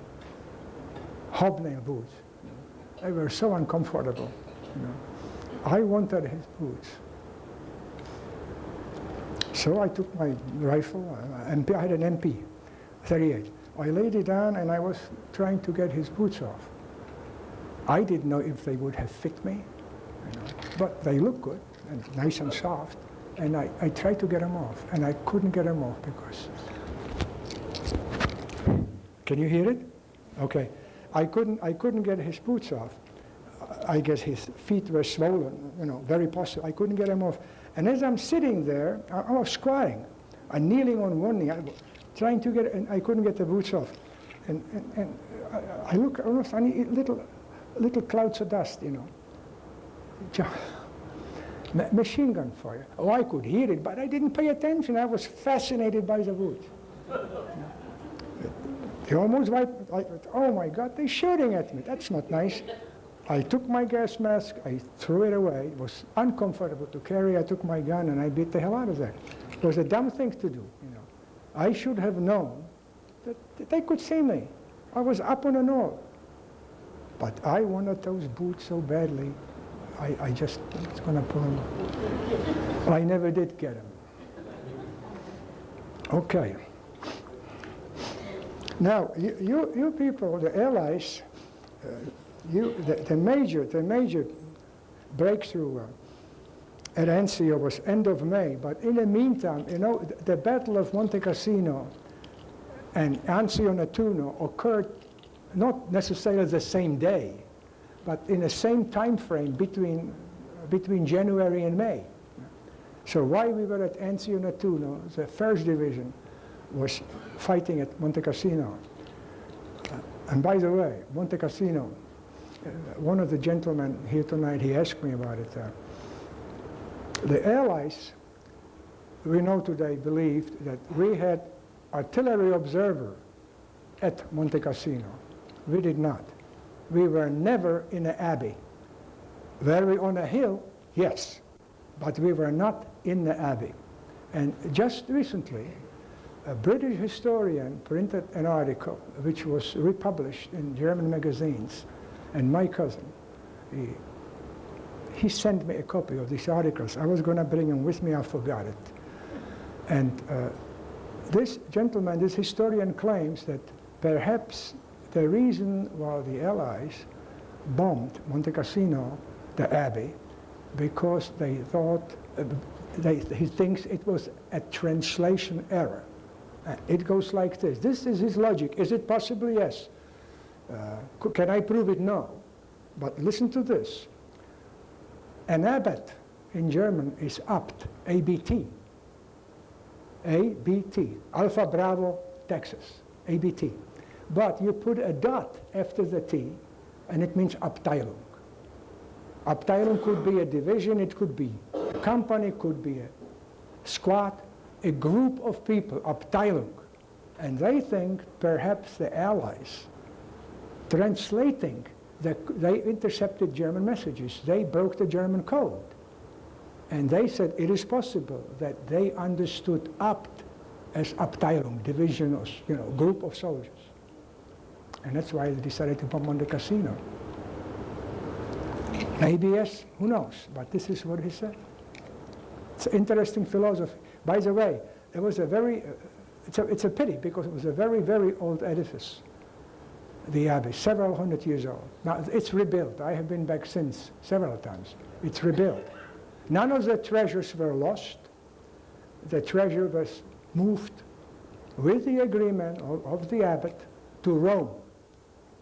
hobnail boots. They were so uncomfortable. You know. I wanted his boots. So I took my rifle, I had an MP 38. I laid it down and I was trying to get his boots off. I didn't know if they would have fit me, but they look good and nice and soft. And I tried to get them off, and I couldn't get them off because. Can you hear it? Okay. I couldn't get his boots off. I guess his feet were swollen, very possible. I couldn't get them off. And as I'm sitting there, I was squatting. I'm kneeling on one knee, trying to get, and I couldn't get the boots off. And I look almost funny, little clouds of dust, Machine gun fire. Oh, I could hear it, but I didn't pay attention. I was fascinated by the boots. They almost wiped, oh my God, they're shooting at me. That's not nice. I took my gas mask, I threw it away. It was uncomfortable to carry. I took my gun and I beat the hell out of that. It was a dumb thing to do, I should have known that they could see me. I was up on a knoll. But I wanted those boots so badly, I just was going to pull them. I never did get them. Okay. Now, you people, the Allies, the major breakthrough at Anzio was end of May, but in the meantime, the Battle of Monte Cassino and Anzio Nettuno occurred not necessarily the same day, but in the same time frame between January and May. So while we were at Anzio Nettuno, the 1st Division was fighting at Monte Cassino. And by the way, Monte Cassino, one of the gentlemen here tonight, he asked me about it. The Allies, we know today, believed that we had artillery observer at Monte Cassino. We did not. We were never in an abbey. Were we on a hill? Yes. But we were not in the abbey. And just recently, a British historian printed an article which was republished in German magazines. And my cousin, he sent me a copy of these articles. I was going to bring them with me, I forgot it. And this gentleman, this historian, claims that perhaps the reason why the Allies bombed Monte Cassino, the abbey, because they thought, he thinks it was a translation error. It goes like this. This is his logic. Is it possible? Yes. Can I prove it? No. But listen to this. An abbot in German is Abt, A-B-T. A-B-T, Alpha Bravo, Texas, A-B-T. But you put a dot after the T, and it means Abteilung. Abteilung could be a division, it could be a company, it could be a squad, a group of people, Abteilung. And they think perhaps the Allies, translating, they intercepted German messages. They broke the German code. And they said it is possible that they understood Abt as Abteilung, division, or group of soldiers. And that's why they decided to bomb Monte Cassino. Maybe yes, who knows? But this is what he said. It's an interesting philosophy. By the way, it was a very, it's a pity because it was a very, very old edifice, the abbey, several hundred years old. Now, it's rebuilt. I have been back since several times. It's rebuilt. None of the treasures were lost. The treasure was moved with the agreement of the abbot to Rome,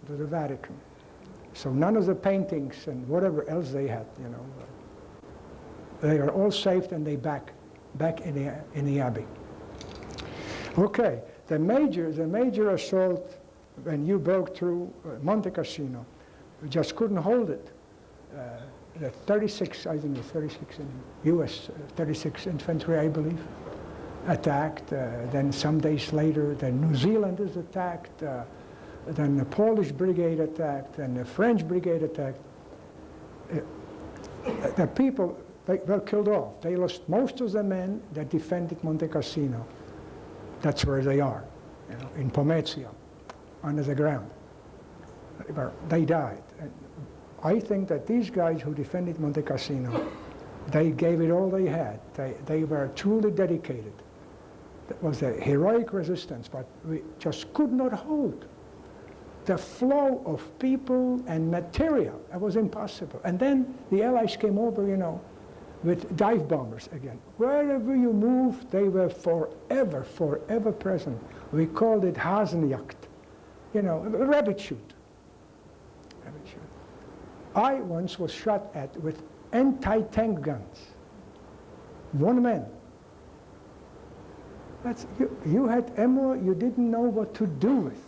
to the Vatican. So none of the paintings and whatever else they had, they are all saved and they back in the abbey. Okay, the major assault when you broke through Monte Cassino, we just couldn't hold it. The 36, I think the 36 in U.S. 36 infantry, I believe, attacked. Then some days later, the New Zealanders attacked. Then the Polish brigade attacked, and the French brigade attacked. The people, they were killed off. They lost most of the men that defended Monte Cassino. That's where they are, in Pomezia, under the ground. They died. And I think that these guys who defended Monte Cassino, they gave it all they had. They were truly dedicated. It was a heroic resistance, but we just could not hold the flow of people and material. It was impossible. And then the Allies came over, you know, with dive bombers again. Wherever you moved, they were forever, forever present. We called it Hasenjagd, you know, a rabbit shoot. Rabbit shoot. I once was shot at with anti-tank guns. One man. You had ammo you didn't know what to do with.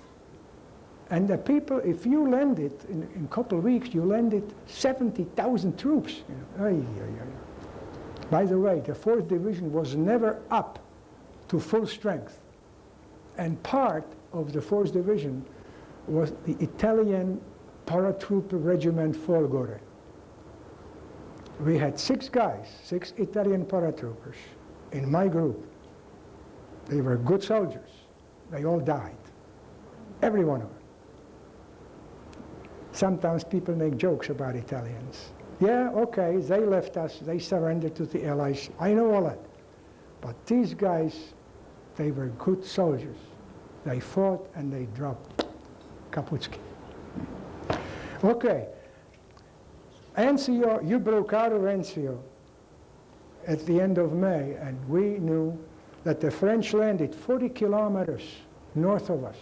And the people, if you landed, in a couple of weeks, you landed 70,000 troops. You know. Ay, ay, ay. By the way, the 4th Division was never up to full strength. And part of the 4th Division was the Italian paratrooper regiment Folgore. We had 6 guys, 6 Italian paratroopers in my group. They were good soldiers. They all died. Every one of them. Sometimes people make jokes about Italians. Yeah, okay, they left us, they surrendered to the Allies. I know all that. But these guys, they were good soldiers. They fought and they dropped Kaputski. Okay. Anzio, you broke out of Anzio at the end of May, and we knew that the French landed 40 kilometers north of us.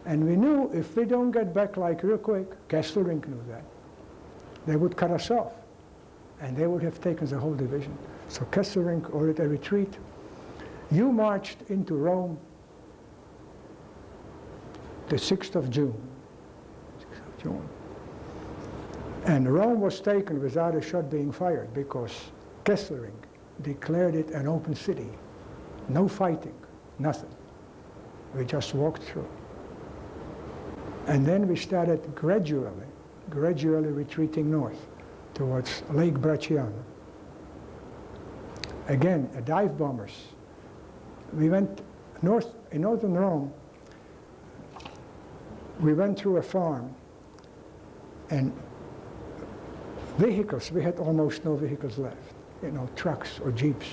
And we knew if we don't get back like real quick, Kesselring knew that, they would cut us off. And they would have taken the whole division. So Kesselring ordered a retreat. You marched into Rome the 6th of June. 6th of June. And Rome was taken without a shot being fired because Kesselring declared it an open city. No fighting, nothing. We just walked through. And then we started gradually retreating north towards Lake Bracciano. Again, dive bombers. We went north, in northern Rome, we went through a farm, and vehicles, we had almost no vehicles left. You know, trucks or jeeps,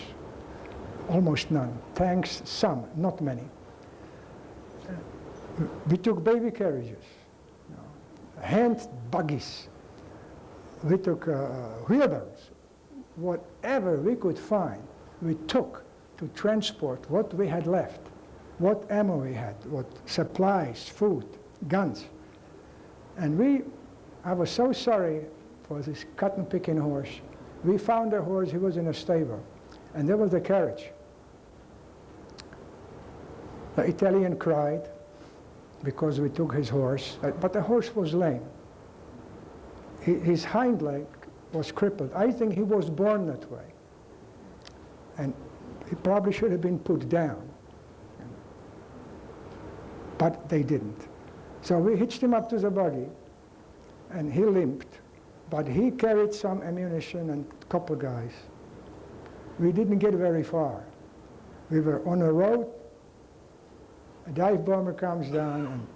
almost none. Tanks, some, not many. We took baby carriages, you know, hand buggies. We took wheelbarrows. Whatever we could find, we took to transport what we had left, what ammo we had, what supplies, food, guns. And I was so sorry for this cotton-picking horse. We found a horse, he was in a stable, and there was a carriage. The Italian cried because we took his horse, but the horse was lame. His hind leg was crippled. I think he was born that way. And he probably should have been put down. But they didn't. So we hitched him up to the buggy, and he limped. But he carried some ammunition and a couple guys. We didn't get very far. We were on a road. A dive bomber comes down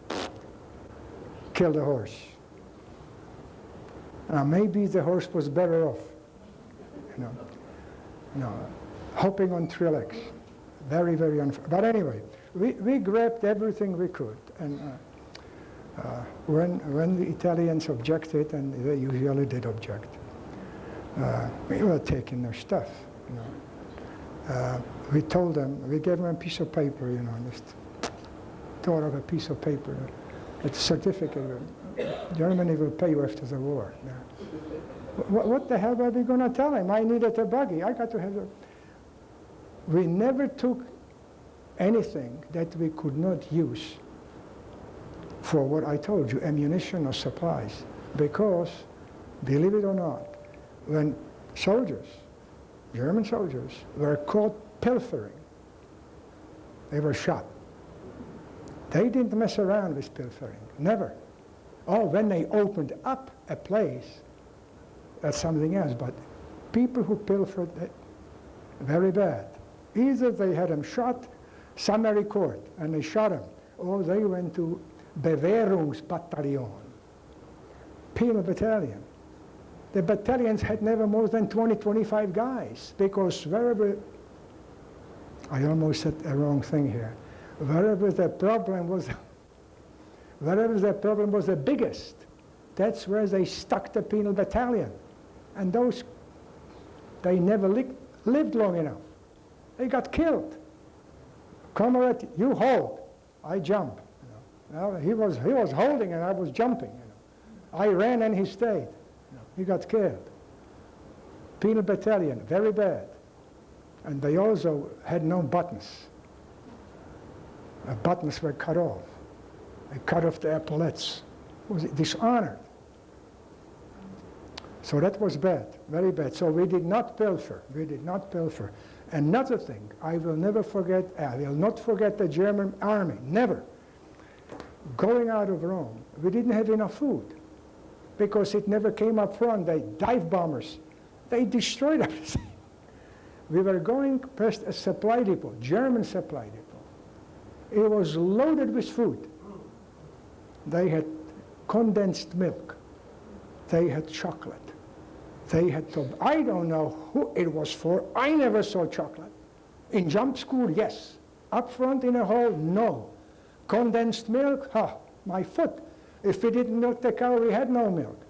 and killed the horse. Now maybe the horse was better off, you know, hopping on Trilix. Very, very unfair. But anyway, we grabbed everything we could. And when the Italians objected, and they usually did object, we were taking their stuff, you know. We told them, we gave them a piece of paper, you know, just tore up a piece of paper, a certificate. Germany will pay you after the war. Yeah. What the hell were we going to tell him? I needed a buggy. I got to have a... We never took anything that we could not use for what I told you, ammunition or supplies. Because, believe it or not, when soldiers, German soldiers, were caught pilfering, they were shot. They didn't mess around with pilfering, never. Oh, when they opened up a place, that's something else. But people who pilfered, very bad. Either they had them shot, summary court, and they shot them, or they went to Bewährungsbataillon, penal battalion. The battalions had never more than 20, 25 guys, because wherever, I almost said a wrong thing here, wherever the problem was the biggest, that's where they stuck the penal battalion. And those, they never lived long enough. They got killed. Comrade, you hold, I jump. You know. Well, he was holding and I was jumping. You know. I ran and he stayed. He got killed. Penal battalion, very bad. And they also had no buttons. The buttons were cut off. They cut off the epaulets. It was dishonored. So that was bad, very bad. So we did not pilfer. We did not pilfer. Another thing, I will never forget, I will not forget the German army, never. Going out of Rome, we didn't have enough food because it never came up front. They dive bombers, they destroyed everything. We were going past a supply depot, German supply depot. It was loaded with food. They had condensed milk. They had chocolate. They had I don't know who it was for. I never saw chocolate. In jump school, yes. Up front in a hall, no. Condensed milk, my foot. If we didn't milk the cow, we had no milk.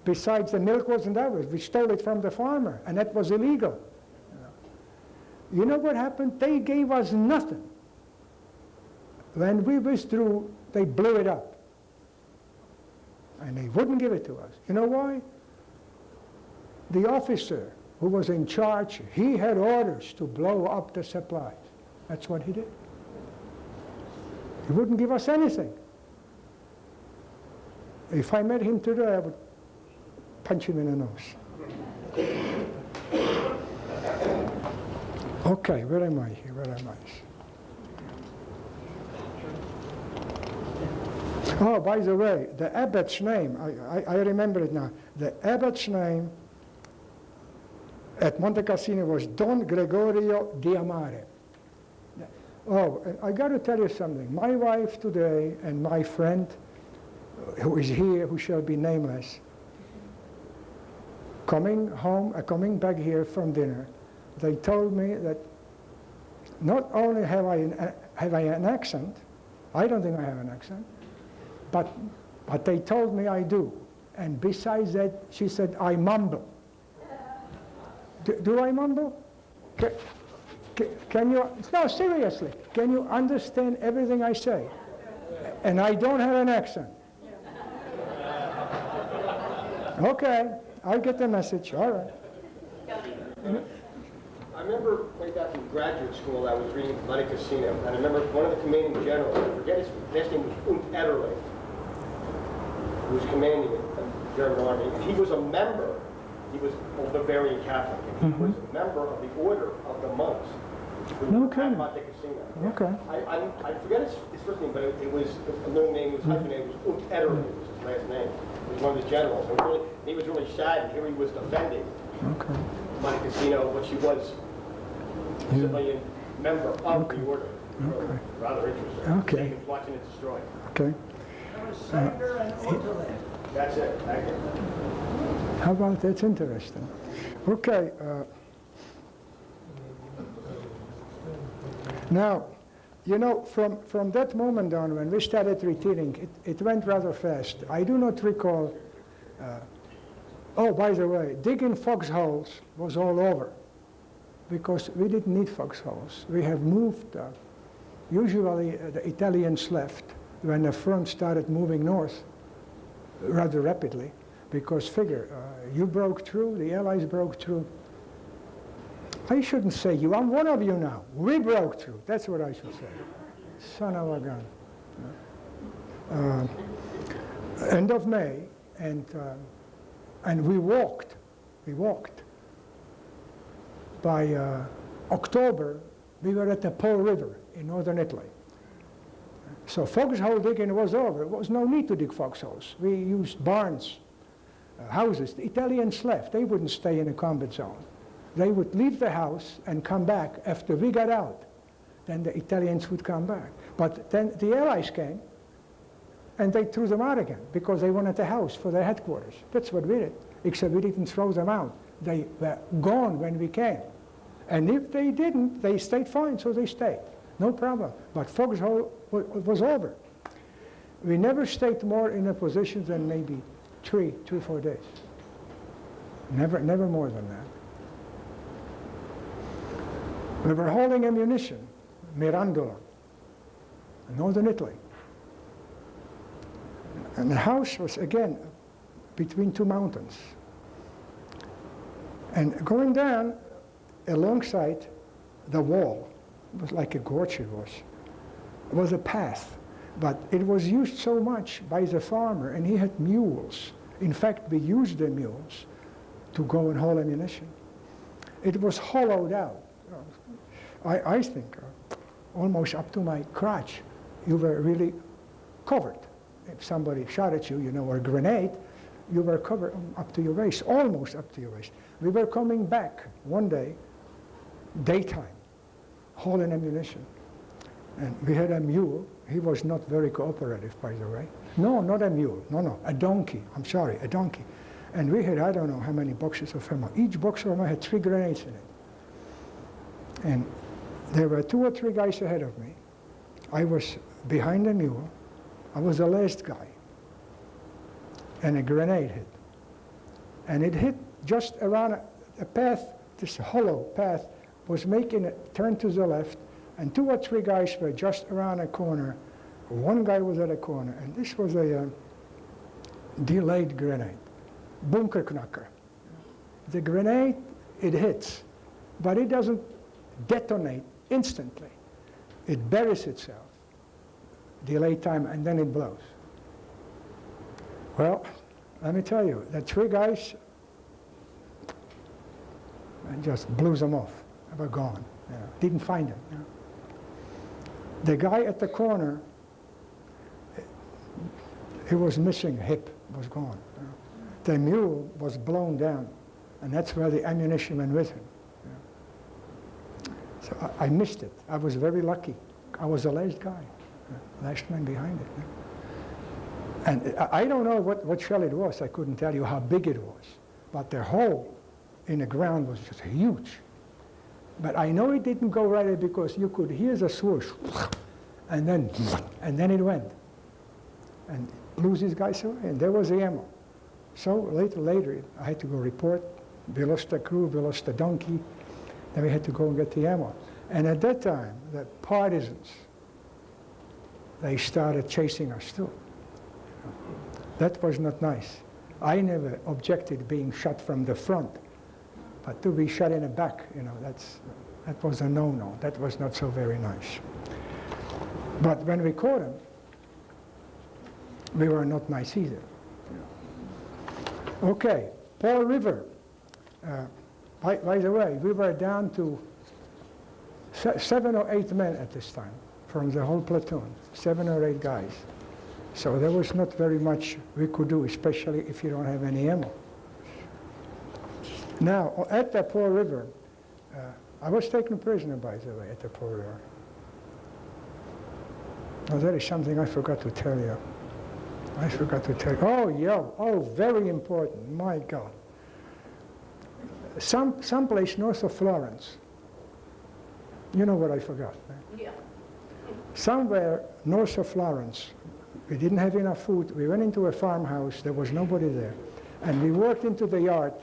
Besides, the milk wasn't ours. We stole it from the farmer, and that was illegal. You know what happened? They gave us nothing. When we withdrew, they blew it up. And they wouldn't give it to us. You know why? The officer who was in charge, he had orders to blow up the supplies. That's what he did. He wouldn't give us anything. If I met him today, I would punch him in the nose. Okay, where am I here? Where am I? Oh, by the way, the abbot's name, I remember it now. The abbot's name at Monte Cassino was Don Gregorio Diamare. Oh, I got to tell you something. My wife today and my friend, who is here, who shall be nameless, coming back here from dinner, they told me that not only have I an accent, I don't think I have an accent, but they told me I do. And besides that, she said, I mumble. Do I mumble? Can you, no, seriously, can you understand everything I say? And I don't have an accent. Okay, I get the message, all right. I remember way back in graduate school, I was reading Monte Cassino, and I remember one of the commanding generals, I forget his last name was Ederle, who was commanding the German army. And he was a member, he was a Bavarian Catholic, and he was a member of the Order of the Monks. Okay. At Monte Cassino. Okay. I forget his first name, but it was a middle name, it was hyphenated, it was Ederle, was his last name. He was one of the generals. And he was really sad, and here he was defending Monte Cassino, which he was a civilian member of the order. Really, rather interesting. Okay. He was watching it destroy. Okay. There was Sanger and Oeterle. That's it. Thank you. How about that's interesting. Okay. Now, you know, from that moment on, when we started retreating, it went rather fast. I do not recall. Oh, by the way, digging foxholes was all over, because we didn't need foxholes. We have moved. Usually, the Italians left when the front started moving north rather rapidly, because figure, you broke through, the Allies broke through. I shouldn't say you, I'm one of you now. We broke through, that's what I should say. Son of a gun. End of May, and we walked. By October, we were at the Po River in northern Italy. So foxhole digging was over. There was no need to dig foxholes. We used barns, houses. The Italians left. They wouldn't stay in a combat zone. They would leave the house and come back after we got out. Then the Italians would come back. But then the Allies came, and they threw them out again because they wanted a house for their headquarters. That's what we did, except we didn't throw them out. They were gone when we came. And if they didn't, they stayed fine, so they stayed. No problem. But Foxhole was over. We never stayed more in a position than maybe 3, 4 days. Never more than that. We were holding ammunition, Mirandola, northern Italy. And the house was, again, between 2 mountains. And going down alongside the wall, it was like a gorge it was a path. But it was used so much by the farmer, and he had mules. In fact, we used the mules to go and haul ammunition. It was hollowed out. I think almost up to my crotch. You were really covered. If somebody shot at you, or a grenade, you were covered up to your waist, almost up to your waist. We were coming back one day, daytime, hauling ammunition. And we had a mule. He was not very cooperative, by the way. No, not a mule. No, a donkey. I'm sorry, a donkey. And we had, I don't know how many boxes of ammo. Each box of ammo had 3 grenades in it. And there were 2 or 3 guys ahead of me. I was behind the mule. I was the last guy. And a grenade hit. And it hit just around a path, this hollow path, was making it turn to the left, and 2 or 3 guys were just around a corner. 1 guy was at a corner, and this was a delayed grenade, bunkerknacker. The grenade, it hits, but it doesn't detonate instantly. It buries itself, delay time, and then it blows. Well, let me tell you, the 3 guys, and just blew them off. They were gone. Didn't find them. The guy at the corner, he was missing, hip was gone. The mule was blown down, and that's where the ammunition went with him. So I missed it. I was very lucky. I was the last guy, last man behind it. And I don't know what shell it was. I couldn't tell you how big it was. But the hole in the ground was just huge. But I know it didn't go right there because you could hear the swoosh, and then it went. And blew these guys away, and there was the ammo. So later, I had to go report. We lost the crew, we lost the donkey. Then we had to go and get the ammo. And at that time, the partisans, they started chasing us too. That was not nice. I never objected being shot from the front, but to be shot in the back, that was a no-no. That was not so very nice. But when we caught them, we were not nice either. Okay, Paul River. By the way, we were down to 7 or 8 men at this time from the whole platoon, 7 or 8 guys. So there was not very much we could do, especially if you don't have any ammo. Now, at the Paul River, I was taken prisoner, by the way, at the Paul River. Now, that is something I forgot to tell you. Oh, very important, my God. Someplace north of Florence. You know what I forgot? Right? Yeah. Somewhere north of Florence, we didn't have enough food. We went into a farmhouse. There was nobody there. And we walked into the yard,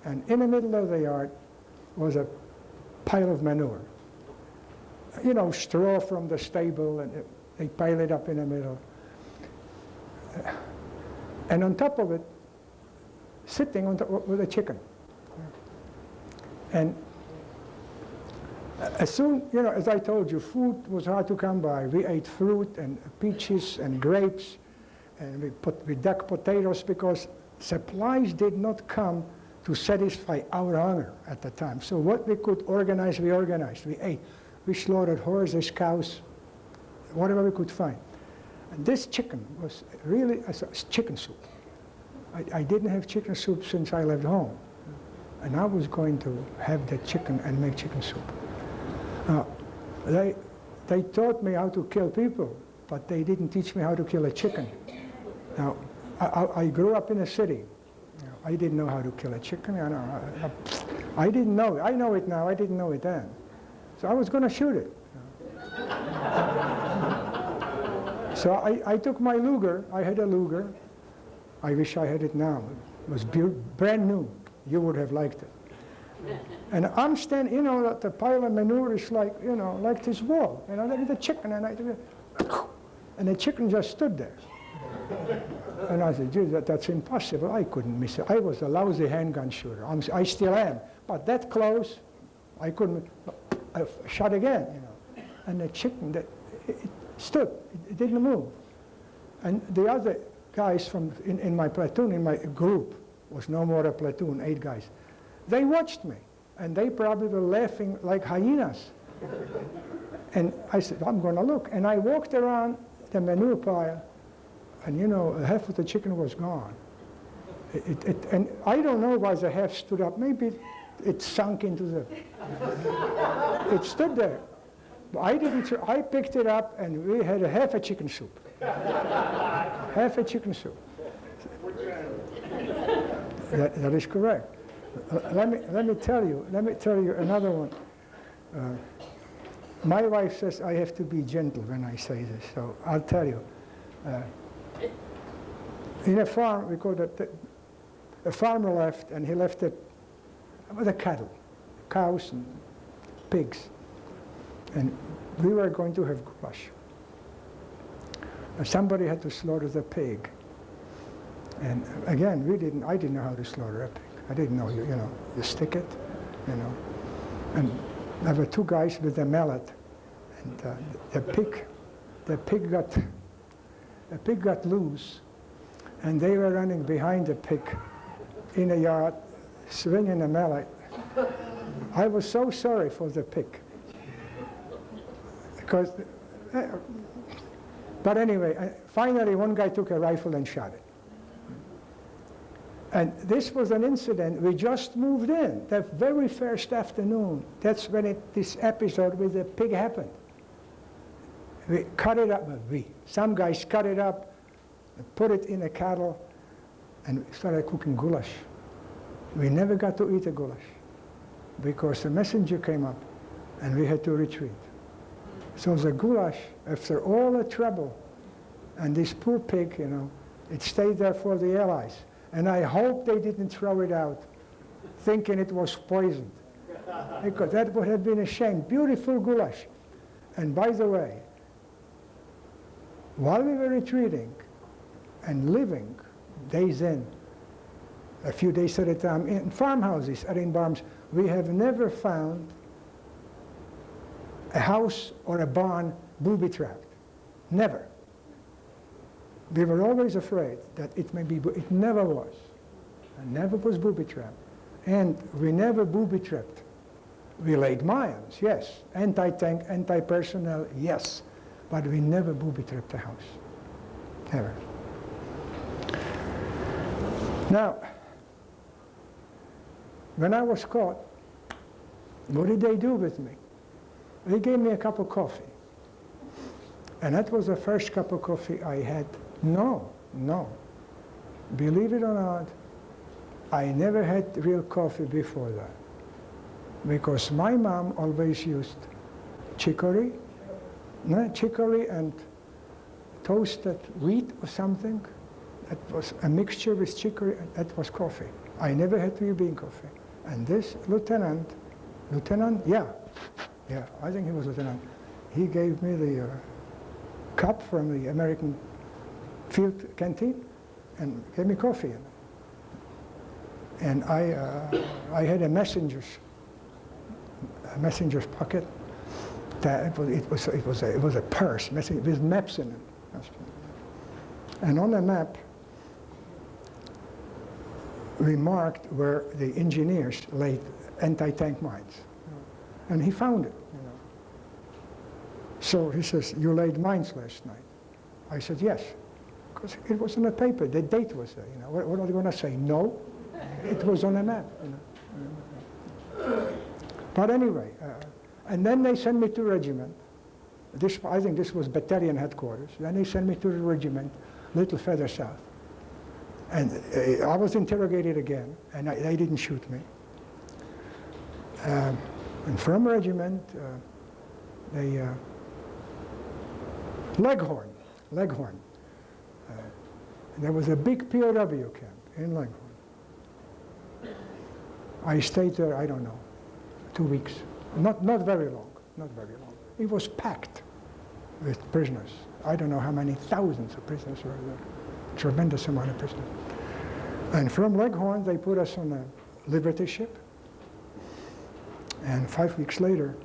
and in the middle of the yard was a pile of manure. Straw from the stable, and they pile it up in the middle. And on top of it, sitting on top with a chicken. And as soon, as I told you, food was hard to come by. We ate fruit and peaches and grapes, and we dug potatoes because supplies did not come to satisfy our hunger at the time. So what we could organize, we organized. We ate. We slaughtered horses, cows, whatever we could find. And this chicken was really chicken soup. I didn't have chicken soup since I left home. And I was going to have the chicken and make chicken soup. They taught me how to kill people but they didn't teach me how to kill a chicken. Now, I grew up in a city. You know, I didn't know how to kill a chicken. I didn't know it. I know it now. I didn't know it then. So I was going to shoot it. So I took my Luger. I had a Luger. I wish I had it now. It was brand new. You would have liked it. And I'm standing, you know, that the pile of manure is like, you know, like this wall. You know, like the chicken, and the chicken just stood there. And I said, gee, that's impossible. I couldn't miss it. I was a lousy handgun shooter. I still am. But that close, I couldn't. I shot again, you know. And the chicken, it stood. It didn't move. And the other guys in my platoon, in my group, was no more a platoon, 8 guys. They watched me, and they probably were laughing like hyenas. And I said, I'm going to look. And I walked around the manure pile, and you know, half of the chicken was gone. And I don't know why the half stood up. Maybe it sunk into the... It stood there. But I picked it up, and we had half a chicken soup. Half a chicken soup. That is correct. Let me tell you another one. My wife says I have to be gentle when I say this, so I'll tell you. In a farm, we called it, a farmer left, and he left it with the cattle, cows and pigs. And we were going to have goulash. Somebody had to slaughter the pig. And again, I didn't know how to slaughter a pig. I didn't know, you know, you stick it, you know. And there were 2 guys with a mallet, and the pig got loose, and they were running behind the pig in a yard, swinging a mallet. I was so sorry for the pig, because. But anyway, finally, one guy took a rifle and shot it. And this was an incident. We just moved in the very first afternoon. That's when this episode with the pig happened. We cut it up. Some guys cut it up, put it in a kettle, and started cooking goulash. We never got to eat a goulash because the messenger came up, and we had to retreat. So the goulash, after all the trouble, and this poor pig, you know, it stayed there for the Allies. And I hope they didn't throw it out, thinking it was poisoned. Because that would have been a shame. Beautiful goulash. And by the way, while we were retreating and living days in, a few days at a time, in farmhouses or in barns, we have never found a house or a barn booby-trapped. Never. We were always afraid that it may be, it never was. It never was booby-trapped. And we never booby-trapped. We laid mines, yes. Anti-tank, anti-personnel, yes. But we never booby-trapped a house. Never. Now, when I was caught, what did they do with me? They gave me a cup of coffee. And that was the first cup of coffee I had. No. Believe it or not, I never had real coffee before that. Because my mom always used chicory and toasted wheat or something. That was a mixture with chicory, and that was coffee. I never had real bean coffee. And this lieutenant, yeah, I think he was lieutenant. He gave me the cup from the American field canteen and gave me coffee. And I had a messenger's pocket. That it was a purse with maps in it. And on the map, we marked where the engineers laid anti-tank mines. And he found it, you know. So he says, "You laid mines last night?" I said, "Yes." Because it was on the paper, the date was there, you know. What are they going to say? No? It was on a map, you know. But anyway, and then they sent me to regiment. I think this was battalion headquarters. Then they sent me to the regiment, little further south. And I was interrogated again, and they didn't shoot me. And from regiment, Leghorn. There was a big POW camp in Leghorn. I stayed there, I don't know, 2 weeks. Not very long. It was packed with prisoners. I don't know how many thousands of prisoners were there. Tremendous amount of prisoners. And from Leghorn, they put us on a Liberty ship. And 5 weeks later,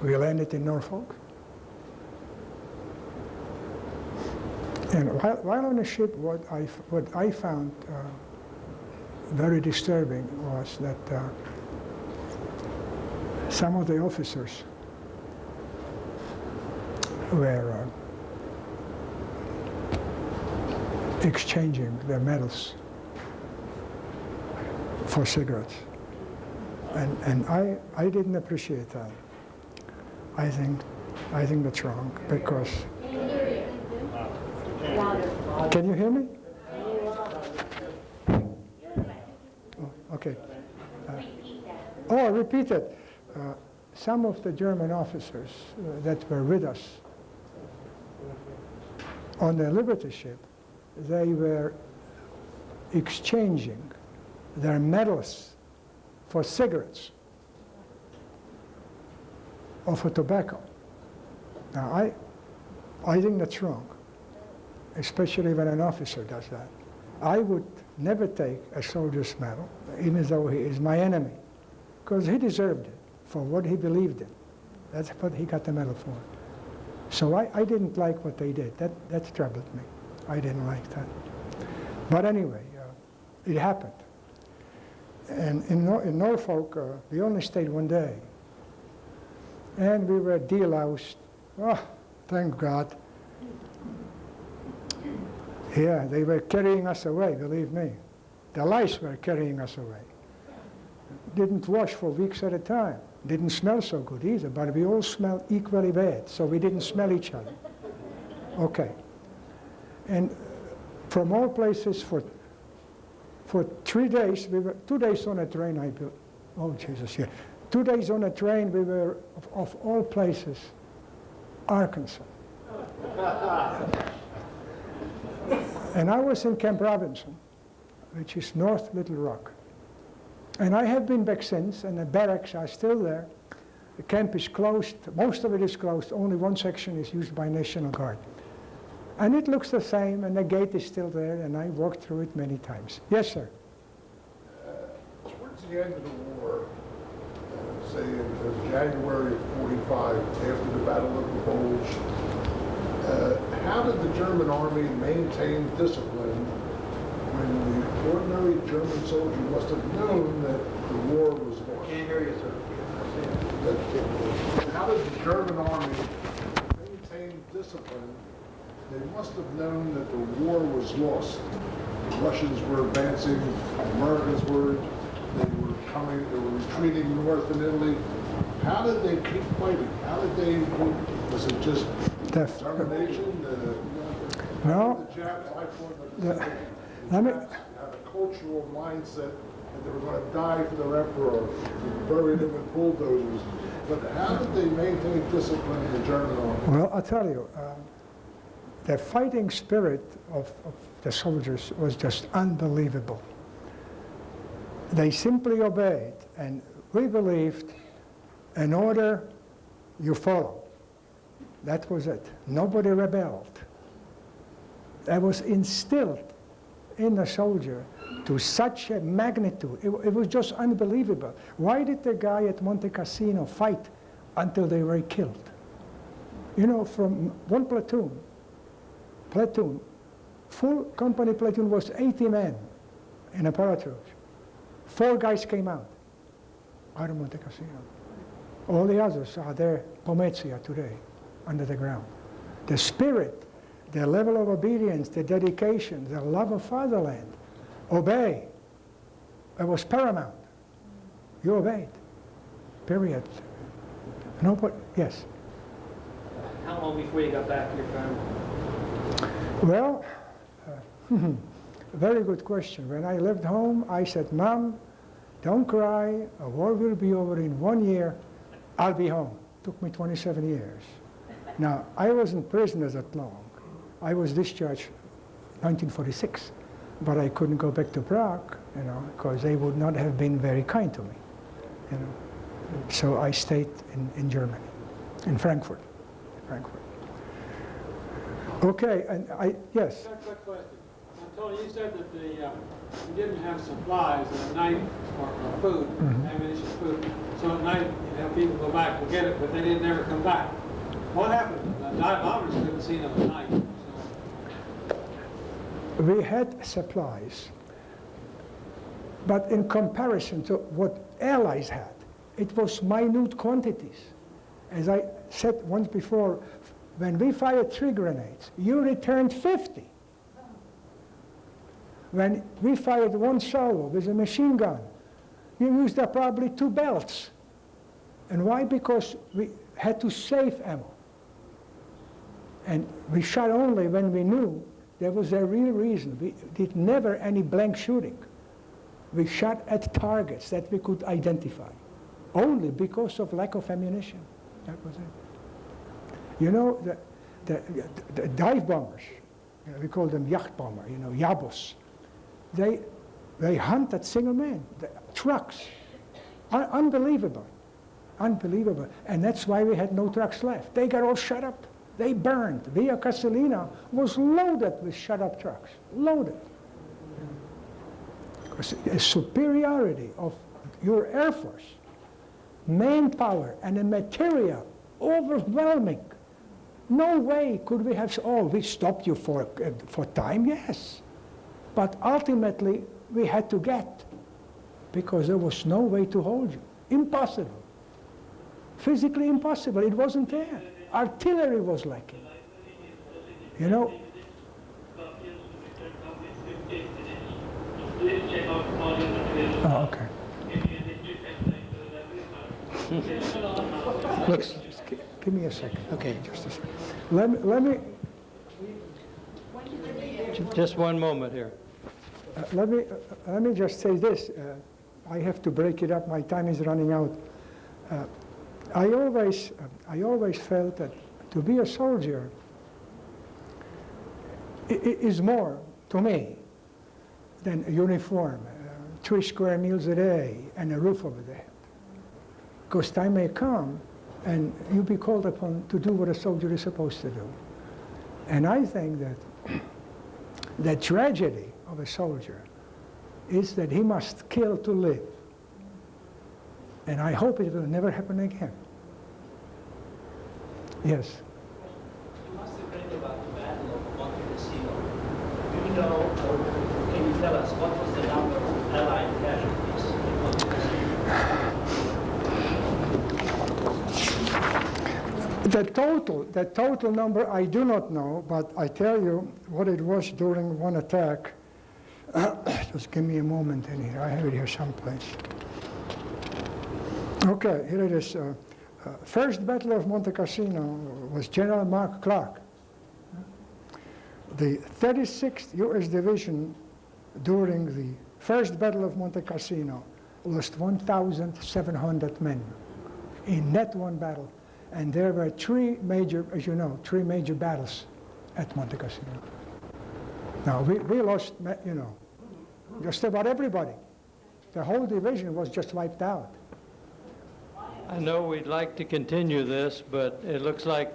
we landed in Norfolk. And while on the ship, what I found very disturbing was that some of the officers were exchanging their medals for cigarettes. And I didn't appreciate that. I think that's wrong, because... Can you hear me? Oh, okay. Repeat it. Some of the German officers that were with us on the Liberty ship, they were exchanging their medals for cigarettes or for tobacco. Now, I think that's wrong, especially when an officer does that. I would never take a soldier's medal, even though he is my enemy, because he deserved it for what he believed in. That's what he got the medal for. So I didn't like what they did. That troubled me. I didn't like that. But anyway, it happened. And in Norfolk, we only stayed 1 day. And we were deloused. Oh, thank God. Yeah, they were carrying us away, believe me. The lice were carrying us away. Didn't wash for weeks at a time. Didn't smell so good either, but we all smelled equally bad, so we didn't smell each other. Okay. And from all places, for 3 days, we were 2 days on a train, oh Jesus, yeah. 2 days on a train, we were, of all places, Arkansas. And I was in Camp Robinson, which is North Little Rock. And I have been back since, and the barracks are still there. The camp is closed, most of it is closed, only one section is used by National Guard. And it looks the same, and the gate is still there, and I walked through it many times. Yes, sir? Towards the end of the war, say in January of '45, after the Battle of the Bulge, how did the German army maintain discipline when the ordinary German soldier must have known that the war was lost? Can't hear you, sir. How did the German army maintain discipline? They must have known that the war was lost. The Russians were advancing, Americans were, they were retreating north in Italy. How did they keep fighting? How did they, was it just determination? No. The Japs, I thought that the Japs had a cultural mindset that they were going to die for their emperor, bury them with bulldozers. But how did they maintain discipline in the German army? Well, I'll tell you, the fighting spirit of the soldiers was just unbelievable. They simply obeyed, and we believed an order you follow. That was it. Nobody rebelled. That was instilled in the soldier to such a magnitude. It was just unbelievable. Why did the guy at Monte Cassino fight until they were killed? You know, from one platoon, full company platoon was 80 men in a paratroop. 4 guys came out of Monte Cassino. All the others are there, Pomezia today, under the ground. The spirit, the level of obedience, the dedication, the love of fatherland, obey. It was paramount. You obeyed, period. Nobody, yes? how long before you got back to your family? Well, very good question. When I left home, I said, Mom, don't cry. A war will be over in 1 year. I'll be home. Took me 27 years. Now, I wasn't prisoner that long. I was discharged 1946, but I couldn't go back to Prague, you know, because they would not have been very kind to me, you know. So I stayed in Germany, in Frankfurt. Okay, and yes. Quick question. Tony, you said that you didn't have supplies at night or food, ammunition, food. So at night, you have people go back and get it, but they didn't ever come back. What happened? The dive bombers couldn't see them at night. So. We had supplies, but in comparison to what Allies had, it was minute quantities. As I said once before, when we fired 3 grenades, you returned 50. When we fired 1 salvo with a machine gun, you used up probably 2 belts. And why? Because we had to save ammo. And we shot only when we knew there was a real reason. We did never any blank shooting. We shot at targets that we could identify, only because of lack of ammunition. That was it. You know, the dive bombers, you know, we call them Yachtbomber, you know, Yabos. They hunted single men, trucks. Unbelievable, unbelievable. And that's why we had no trucks left. They got all shut up. They burned. Via Castellina was loaded with shut up trucks, loaded. A superiority of your Air Force, manpower and a material, overwhelming. No way could we have, oh, we stopped you for time, yes. But ultimately, we had to get, because there was no way to hold you. Impossible. Physically impossible. It wasn't there. Artillery was lacking. You know? Oh, okay. Look, just give me a second. Okay, just a second. Let me Just one moment here. let me just say this. I have to break it up. My time is running out. I always felt that to be a soldier is more to me than a uniform, 3 square meals a day, and a roof over the head. Because time may come, and you'll be called upon to do what a soldier is supposed to do. And I think that the tragedy of a soldier is that he must kill to live. And I hope it will never happen again. Yes? You must have read about the Battle of Monte Cassino. Do you know, or can you tell us, what was the number of Allied casualties in Monte Cassino? The total number I do not know, but I tell you what it was during one attack. Just give me a moment in here. I have it here someplace. Okay, here it is. First Battle of Monte Cassino was General Mark Clark. The 36th U.S. Division during the First Battle of Monte Cassino lost 1,700 men in that one battle. And there were 3 major, as you know, 3 major battles at Monte Cassino. Now, we lost, you know, just about everybody. The whole division was just wiped out. I know we'd like to continue this, but it looks like